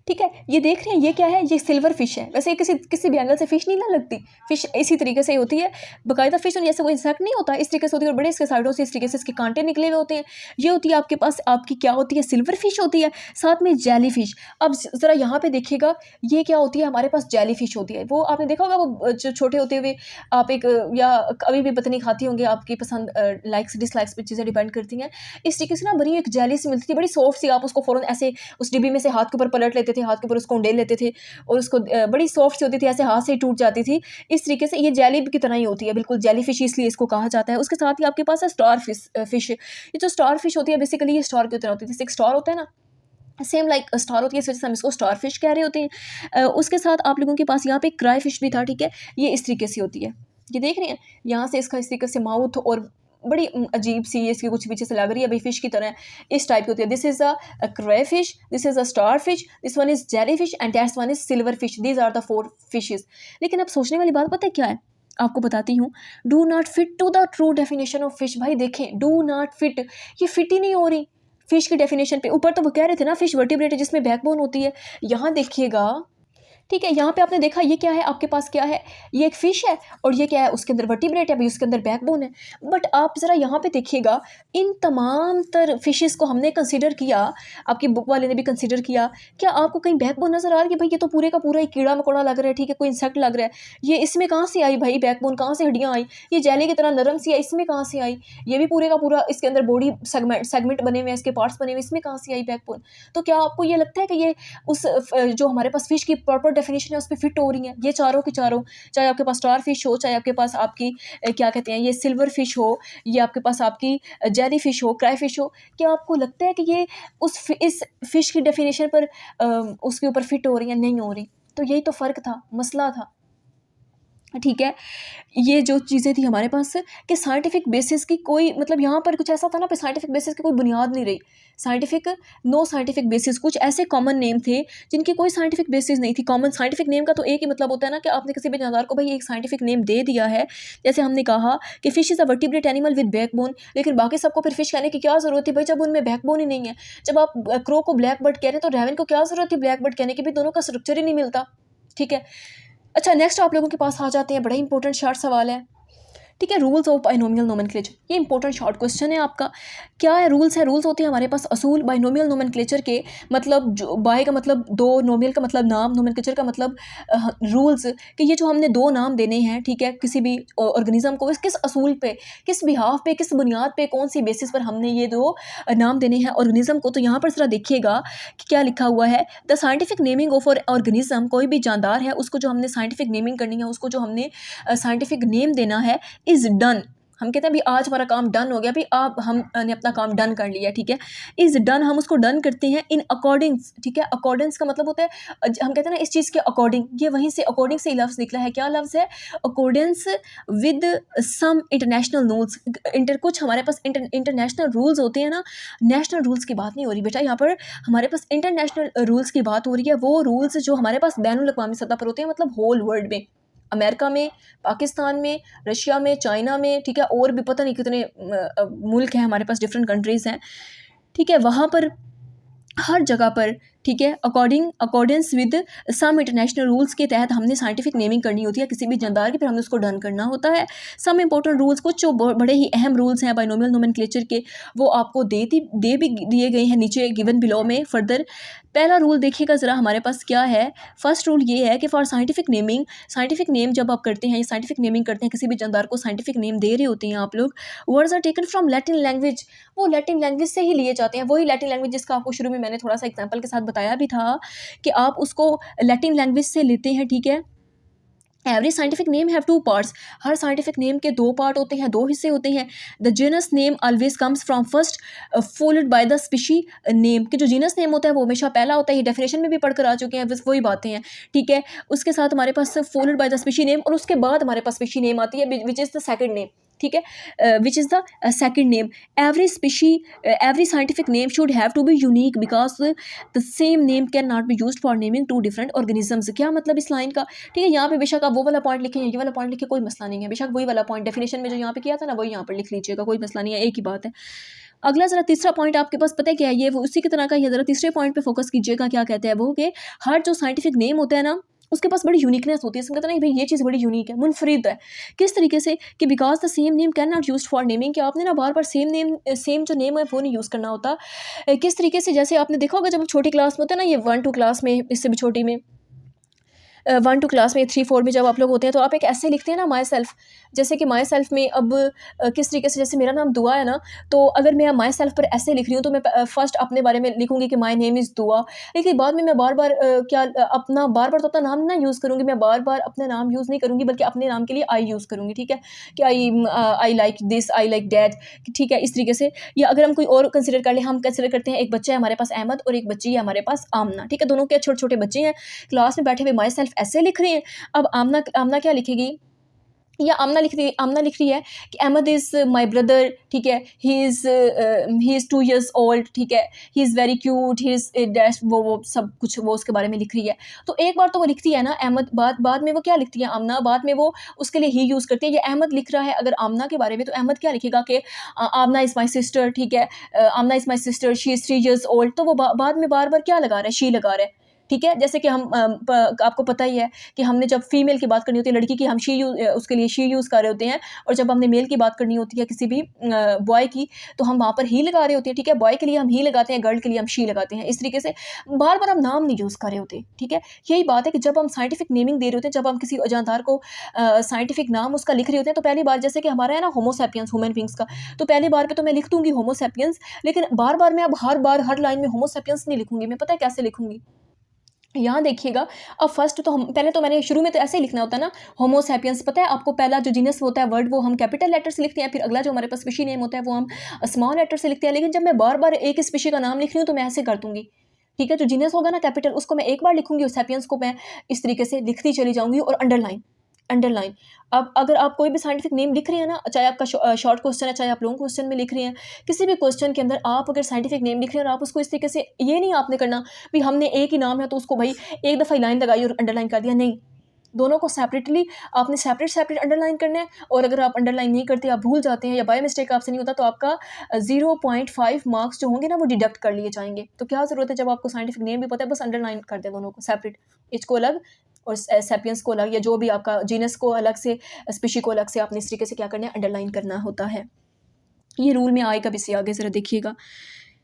S1: ठीक है। ये देख रहे हैं ये क्या है, ये सिल्वर फिश है। वैसे किसी किसी भी एंगल से फिश नहीं ना लगती, फिश इसी तरीके से होती है, बाकायदा फिश, और जैसे कोई इंसेक्ट नहीं होता, इस तरीके से होती है, और बड़े इसके साइडों से इस तरीके से इसके कांटे निकले हुए होते हैं। ये होती है आपके पास, आपकी क्या होती है, सिल्वर फिश होती है, साथ में जेली फिश। अब ज़रा यहाँ पे देखिएगा, ये क्या होती है, हमारे पास जेली फिश होती है। वो आपने देखा होगा, वो जो छोटे होते हुए आप एक, या कभी भी पत्नी खाती होंगे, आपकी पसंद लाइक्स डिसलाइक्स पर चीज़ें डिपेंड करती हैं। इस तरीके से ना बड़ी एक जेली सी मिलती थी, बड़ी सॉफ्ट सी, आप उसको फ़ौरन ऐसे उस डिब्बी में से हाथ के ऊपर पलट लेते थे, हाथ के ऊपर उसको उंडेल लेते थे, और उसको बड़ी सॉफ्ट सी होती थी, ऐसे हाथ से ही टूट जाती थी। इस तरीके से ये जेली की तरह ही होती है, बिल्कुल जेली फिश इसलिए इसको कहा जाता है। उसके साथ ही आपके पास है स्टार फिश। ये जो स्टार फिश होती है बेसिकली ये स्टार की तरह होती है, जैसे एक स्टार होता है ना, सेम लाइक स्टार होती है, इस वजह से हम इसको स्टार फिश कह रहे होते हैं। उसके साथ आप लोगों के पास यहाँ पे क्राई फिश भी था, ठीक है, ये इस तरीके से होती है, ये देख रहे हैं, यहाँ से इसका इस तरीके से माउथ, और बड़ी अजीब सी इसकी कुछ पीछे से लग रही है भाई, फिश की तरह इस टाइप की होती है। This is a cray fish, this is a star fish, this one is jelly fish, and that's one is silver fish. These are the 4 fishes. लेकिन अब सोचने वाली बात पता है क्या है, आपको बताती हूँ। Do not fit to the true definition of fish. भाई देखें, डू नॉट फिट, ये फिट ही नहीं हो रही फिश की डेफिनेशन पे। ऊपर तो वो कह रहे थे ना फिश वर्टिब्रेट है जिसमें बैकबोन होती है, यहाँ देखिएगा, ठीक है, यहाँ पे आपने देखा ये क्या है, आपके पास क्या है, ये एक फ़िश है, और ये क्या है, उसके अंदर वर्टिब्रेट है भाई, उसके अंदर बैकबोन है। बट आप ज़रा यहाँ पे देखिएगा, इन तमाम तर फिशेस को हमने कंसीडर किया, आपकी बुक वाले ने भी कंसीडर किया, क्या आपको कहीं बैकबोन नज़र आ रही है? भाई ये तो पूरे का पूरा एक कीड़ा मकोड़ा लग रहा है, ठीक है, कोई इंसेक्ट लग रहा है, ये इसमें कहाँ से आई भाई बैकबोन, कहाँ से हड्डियाँ आई, ये जेली की तरह नरम सी है, इसमें कहाँ से आई, ये भी पूरे का पूरा इसके अंदर बॉडी सेगमेंट बने हुए हैं, इसके पार्ट्स बने हुए, इसमें कहाँ से आई बैकबोन। तो क्या आपको ये लगता है कि ये उस जो हमारे पास फिश की प्रॉपर डेफिनेशन है उस पर फिट हो रही हैं, ये चारों की चारों, चाहे आपके पास स्टार फिश हो, चाहे आपके पास आपकी क्या कहते हैं ये सिल्वर फिश हो, ये आपके पास आपकी जेली फिश हो, क्राई फिश हो, क्या आपको लगता है कि ये इस फिश की डेफिनेशन पर उसके ऊपर फिट हो रही है? नहीं हो रही। तो यही तो फ़र्क था, मसला था, ठीक है। ये जो चीज़ें थी हमारे पास कि साइंटिफिक बेसिस की कोई, मतलब यहाँ पर कुछ ऐसा था ना पे साइंटिफिक बेसिस की कोई बुनियाद नहीं रही, नो साइंटिफिक बेसिस। कुछ ऐसे कॉमन नेम थे जिनकी कोई साइंटिफिक बेसिस नहीं थी। कॉमन साइंटिफिक नेम का तो एक ही मतलब होता है ना कि आपने किसी भी जानवर को भाई एक साइंटिफिक नेम दे दिया है। जैसे हमने कहा कि fish is a vertebrate animal with backbone, लेकिन बाकी सबको फिर फिश कहने की क्या ज़रूरत थी भाई जब उनमें बैकबोन ही नहीं है। जब आप क्रो को ब्लैक बर्ड कह रहे हैं तो रेवन को क्या ज़रूरत थी ब्लैक बर्ड कहने की, भी दोनों का स्ट्रक्चर ही नहीं मिलता, ठीक है। अच्छा नेक्स्ट आप लोगों के पास आ जाते हैं, बड़ा इंपॉर्टेंट शार्ट सवाल है, ठीक है। रूल्स ऑफ बाइनोमियल नोमेनक्लेचर, ये इंपॉर्टेंट शॉर्ट क्वेश्चन है आपका। क्या है रूल्स? है रूल्स होते हैं हमारे पास असूल। बाइनोमियल नोमेनक्लेचर के मतलब जो बाय का मतलब दो, नोमियल का मतलब नाम, नोमेनक्लेचर का मतलब रूल्स, कि ये जो हमने दो नाम देने हैं, ठीक है, किसी भी ऑर्गेनिज्म को किस असूल पे, किस बिहाफ पे, किस बुनियाद पे, कौन सी बेसिस पर हमने ये दो नाम देने हैं ऑर्गेनिज्म को। तो यहाँ पर जरा देखिएगा कि क्या लिखा हुआ है। The scientific naming of organism, कोई भी जानदार है उसको जो हमने साइंटिफिक नेमिंग करनी है, उसको जो हमने साइंटिफिक नेम देना है, इज़ डन। हम कहते हैं भाई आज हमारा काम डन हो गया, भाई आप हमने अपना काम डन कर लिया, ठीक है। इज़ डन, हम उसको डन करते हैं इन अकॉर्डिंग्स, ठीक है। अकॉर्डेंस का मतलब होता है हम कहते हैं ना इस चीज़ के अकॉर्डिंग, ये वहीं से अकॉर्डिंग से लफ्ज़ निकला है। क्या लफ्ज़ है? Accordance with some international rules. कुछ हमारे पास इंटरनेशनल रूल्स होते हैं ना, नेशनल रूल्स की बात नहीं हो रही बेटा, यहाँ पर हमारे पास इंटरनेशनल रूल्स की बात हो रही है। वो रूल्स जो हमारे पास बैनुल अक़वामी सतह पर होते हैं, मतलब होल वर्ल्ड में, अमेरिका में, पाकिस्तान में, रशिया में, चाइना में, ठीक है, और भी पता नहीं कितने मुल्क हैं हमारे पास, डिफरेंट कंट्रीज़ हैं, ठीक है। वहाँ पर हर जगह पर, ठीक है, accordance with some international rules के तहत हमने साइंटिफिक नेमिंग करनी होती है किसी भी जानदार की, फिर हमने उसको डन करना होता है। सम इंपॉर्टेंट रूल्स, कुछ जो बड़े ही अहम रूल्स हैं बाइनोमियल नोमेनक्लेचर के, वो आपको दे भी दिए गए हैं नीचे गिवन बिलो में फर्दर। पहला रूल देखिएगा ज़रा हमारे पास क्या है। फर्स्ट रूल ये है कि for scientific naming, scientific name जब आप करते हैं, साइंटिफिक नेमिंग करते हैं, किसी भी जानदार को साइंटिफिक नेम दे रहे होते हैं आप लोग, words are taken from Latin language, वो लैटिन लैंग्वेज से ही लिए जाते हैं। वही लैटिन लैंग्वेज जिसका आपको शुरू में मैंने थोड़ा सा एग्जाम्पल के साथ बताया भी था कि आप उसको लैटिन लैंग्वेज से लेते हैं, ठीक है। Every scientific name have two parts, her scientific name के दो पार्ट होते हैं, दो हिस्से होते हैं। The genus name always comes from first followed by the species name, कि जो जीनस नेम होता है वो हमेशा पहला होता है। ये डेफिनेशन में भी पढ़कर आ चुके हैं, बस वही बातें हैं, ठीक है। उसके साथ हमारे पास followed by the species name, और उसके बाद हमारे पास स्पीशी नेम आती है which is the second name, ठीक है, which is the second name. Every scientific name should have to be unique because the same name can not be used for naming two different organisms. क्या मतलब इस लाइन का? ठीक है, यहाँ पे बेशक आप वो वाला पॉइंट लिखें, ये वाला पॉइंट लिखे, कोई मसला नहीं है, बेशक वही वाला पॉइंट डेफिनेशन में जो यहाँ पे किया था ना, वही यहाँ पर लिख लीजिएगा, कोई मसला नहीं है, एक ही बात है। अगला जरा तीसरा पॉइंट आपके पास पता है क्या है, ये वो उसी की तरह का, ये जरा तीसरे पॉइंट पे फोकस कीजिएगा। क्या कहते हैं वो, कि हर जो साइंटिफिक नेम होता है ना, उसके पास बड़ी यूनिकनेस होती है। इसमें कहते नहीं भाई ये चीज़ बड़ी यूनिक है, मुनफरिद है। किस तरीके से? कि because the same name can not use for naming, कि आपने ना बार बार सेम जो नेम है वो नहीं यूज़ करना होता। किस तरीके से? जैसे आपने देखा होगा जब छोटी क्लास में होते हैं ना, ये 1-2 क्लास में, इससे भी छोटी में, 1-2 क्लास में, 3-4 में जब आप लोग होते हैं, तो आप एक ऐसे लिखते हैं ना माई सेल्फ, जैसे कि माई सेल्फ में अब किस तरीके से, जैसे मेरा नाम दुआ है ना, तो अगर मैं माई सेल्फ पर ऐसे लिख रही हूँ तो मैं फर्स्ट अपने बारे में लिखूंगी कि माई नेम इज़ दुआ, लेकिन बाद में मैं बार बार अपना बार बार तो अपना नाम ना यूज़ करूँगी, मैं बार बार अपना नाम यूज़ नहीं करूँगी, बल्कि अपने नाम के लिए आई यूज़ करूँगी, ठीक है, कि I like this, I like that, ठीक है, इस तरीके से। या अगर हम कोई और कंसिडर कर ले, हम कंसिडर करते हैं एक बच्चा है हमारे पास अहमद, और एक बच्ची है हमारे पास आमना, ठीक है, दोनों के छोटे छोटे बच्चे हैं, क्लास में बैठे हुए माई सेल्फ ऐसे लिख रहे हैं। अब आमना क्या लिखेगी, या आमना लिख रही है कि अहमद इज़ माई ब्रदर, ठीक है, ही इज़ 2 years old, ठीक है, he is very cute, he is dash, वो सब कुछ वो उसके बारे में लिख रही है। तो एक बार तो वो लिखती है ना अहमद, बाद में वो क्या लिखती है आमना, बाद में वो उसके लिए ही यूज़ करती है। ये अहमद लिख रहा है अगर आमना के बारे में, तो अहमद क्या लिखेगा कि आमना इज़ माई सिस्टर, ठीक है, Amna is my sister, she is 3 years old, तो वो बाद में बार बार क्या लगा रहा है, शी लगा रहा है, ठीक है। जैसे कि हम आपको पता ही है कि हमने जब फीमेल की बात करनी होती है, लड़की की, हम उसके लिए शी यूज़ कर रहे होते हैं, और जब हमने मेल की बात करनी होती है किसी भी बॉय की, तो हम वहाँ पर ही लगा रहे होते हैं, ठीक है। बॉय के लिए हम ही लगाते हैं, गर्ल के लिए हम शी लगाते हैं। इस तरीके से बार बार हम नाम नहीं यूज़ कर रहे होते, ठीक है। यही बात है कि जब हम साइंटिफिक नेमिंग दे रहे होते हैं, जब हम किसी जानदार को साइंटिफिक नाम उसका लिख रहे होते हैं, तो पहली बार जैसे कि हमारा है ना होमो सैपियंस, ह्यूमन बींग्स का, तो पहली बार पर तो मैं लिख दूंगी होमो सैपियंस, लेकिन बार बार मैं अब हर लाइन में होमो सैपियंस नहीं लिखूंगी। मैं पता है कैसे लिखूंगी, यहाँ देखिएगा। अब फर्स्ट तो हम पहले तो मैंने शुरू में तो ऐसे ही लिखना होता है ना, होमो सैपियंस, पता है आपको, पहला जो जीनस होता है वर्ड, वो हम कैपिटल लेटर से लिखते हैं, फिर अगला जो हमारे पास स्पीशी नेम होता है वो हम स्मॉल लेटर से लिखते हैं। लेकिन जब मैं बार बार एक स्पीशी का नाम लिख रही हूँ तो मैं ऐसे कर दूंगी, ठीक है। जो जीनस होगा ना कैपिटल, उसको मैं एक बार लिखूंगी, और सैपियंस को मैं इस तरीके से लिखती चली जाऊंगी, और अंडरलाइन। अब अगर आप कोई भी साइंटिफिक नेम लिख रहे हैं ना, चाहे आपका शॉर्ट क्वेश्चन है, चाहे आप लॉन्ग क्वेश्चन में लिख रहे हैं, किसी भी क्वेश्चन के अंदर आप अगर साइंटिफिक नेम लिख रहे हैं और आप उसको इस तरीके से, ये नहीं आपने करना भी हमने एक ही नाम है तो उसको भाई एक दफ़ा ही लाइन लगाई और अंडरलाइन कर दिया, नहीं। दोनों को सेपरेटली आपने सेपरेट अंडरलाइन करना है। और अगर आप अंडरलाइन नहीं करते, आप भूल जाते हैं या बाय मिस्टेक आपसे नहीं होता, तो आपका 0.5 मार्क्स जो होंगे ना वो डिडक्ट कर लिए जाएंगे। तो क्या ज़रूरत है, जब आपको साइंटिफिक नेम भी पता है, बस अंडरलाइन कर दें दोनों को सेपरेट, इसको अलग और सेपियंस को अलग, या जो भी आपका जीनस को अलग से, स्पीशी को अलग से आपने इस तरीके से क्या करना है, अंडरलाइन करना होता है। ये रूल में आएगा, भी आगे ज़रा देखिएगा।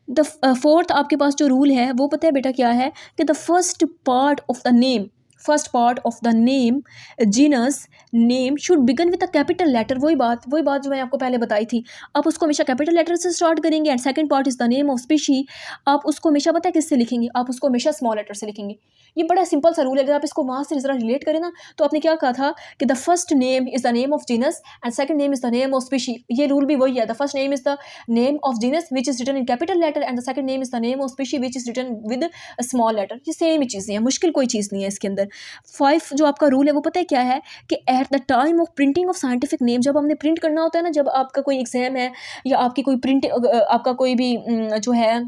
S1: द फोर्थ आपके पास जो रूल है वो पता है बेटा क्या है, कि the first part of the name genus name should begin with a capital letter. वही बात जो मैंने आपको पहले बताई थी, आप उसको हमेशा कैपिटल लेटर से स्टार्ट करेंगे। And second part is the name of species, आप उसको हमेशा पता है किससे लिखेंगे, आप उसको हमेशा स्मॉल लेटर से लिखेंगे। ये बड़ा सिंपल सा रूल है, अगर आप इसको वहाँ से ज़रा रिलेट करें ना, तो आपने क्या कहा था कि the first name is the name of genus and second name is the name of species. ये रूल भी वही है, the first name is the name of genus which is written in capital letter and the second name is the name of species which is written with small letter. ये सेम ही चीज़ें हैं, मुश्किल कोई चीज़ नहीं है इसके अंदर। 5 जो आपका रूल है वो पता है क्या है, कि at the time of printing of scientific name, जब हमने प्रिंट करना होता है ना, जब आपका कोई एग्जाम है या आपकी कोई प्रिंट आपका कोई भी जो है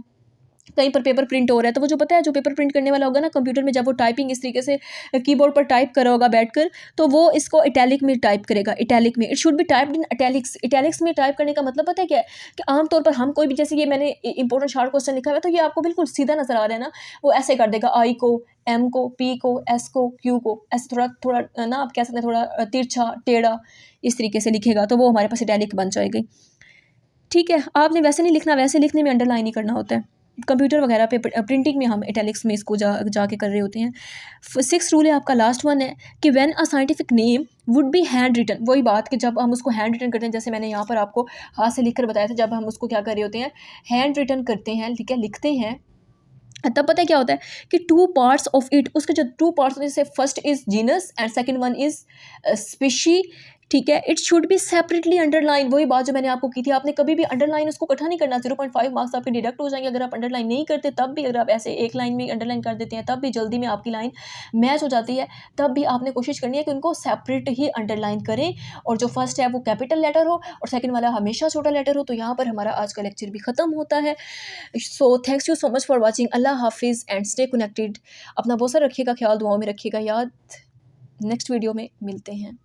S1: कहीं पर पेपर प्रिंट हो रहा है, तो वो जो पता है, जो पेपर प्रिंट करने वाला होगा ना कंप्यूटर में, जब वो टाइपिंग इस तरीके से कीबोर्ड पर टाइप कर रहा होगा बैठकर, तो वो इसको इटैलिक में टाइप करेगा, इटैलिक में। It should be typed in italics. Italics में टाइप करने का मतलब पता है क्या है, कि आमतौर पर हम कोई भी, जैसे ये मैंने इंपॉर्टेंट शार्ट क्वेश्चन लिखा हुआ है, तो ये आपको बिल्कुल सीधा नजर आ रहा है ना, वो ऐसे कर देगा, आई को, एम को, पी को, एस को, क्यू को, ऐसे थोड़ा थोड़ा ना आप कह सकते हैं, थोड़ा तिरछा टेढ़ा इस तरीके से लिखेगा, तो वो हमारे पास इटैलिक बन जाएगी। ठीक है, आपने वैसे नहीं लिखना, वैसे लिखने में अंडरलाइन ही करना होता है। कंप्यूटर वगैरह पे प्रिंटिंग में हम इटैलिक्स में इसको जाके कर रहे होते हैं। 6 रूल है आपका, लास्ट वन है, कि when a scientific name would be hand written. वही बात कि जब हम उसको हैंड रिटन करते हैं, जैसे मैंने यहाँ पर आपको हाथ से लिखकर बताया था, जब हम उसको क्या कर रहे होते हैं, हैंड रिटन करते हैं, ठीक है, लिखते हैं, तब पता है क्या होता है, कि 2 पार्ट्स ऑफ इट, उसके जो 2 पार्ट्स होते हैं, जैसे first is genus and second one is species, ठीक है, it should be separately underline. वही बात जो मैंने आपको की थी, आपने कभी भी अंडरलाइन उसको इकट्ठा नहीं करना। 0.5 मार्क्स आपके डिडक्ट हो जाएंगे अगर आप अंडरलाइन नहीं करते, तब भी अगर आप ऐसे एक लाइन में अंडरलाइन कर देते हैं, तब भी जल्दी में आपकी लाइन मैच हो जाती है। तब भी आपने कोशिश करनी है कि उनको सेपरेट ही अंडरलाइन करें, और जो फर्स्ट है वो कैपिटल लेटर हो और सेकेंड वाला हमेशा छोटा लेटर हो। तो यहाँ पर हमारा आज का लेक्चर भी ख़त्म होता है। So thanks you so much for watching. अल्लाह हाफिज़ एंड स्टे कनेक्टेड। अपना बहुत सारा रखिएगा ख्याल, दुआओं में रखिएगा याद। नेक्स्ट वीडियो में मिलते हैं।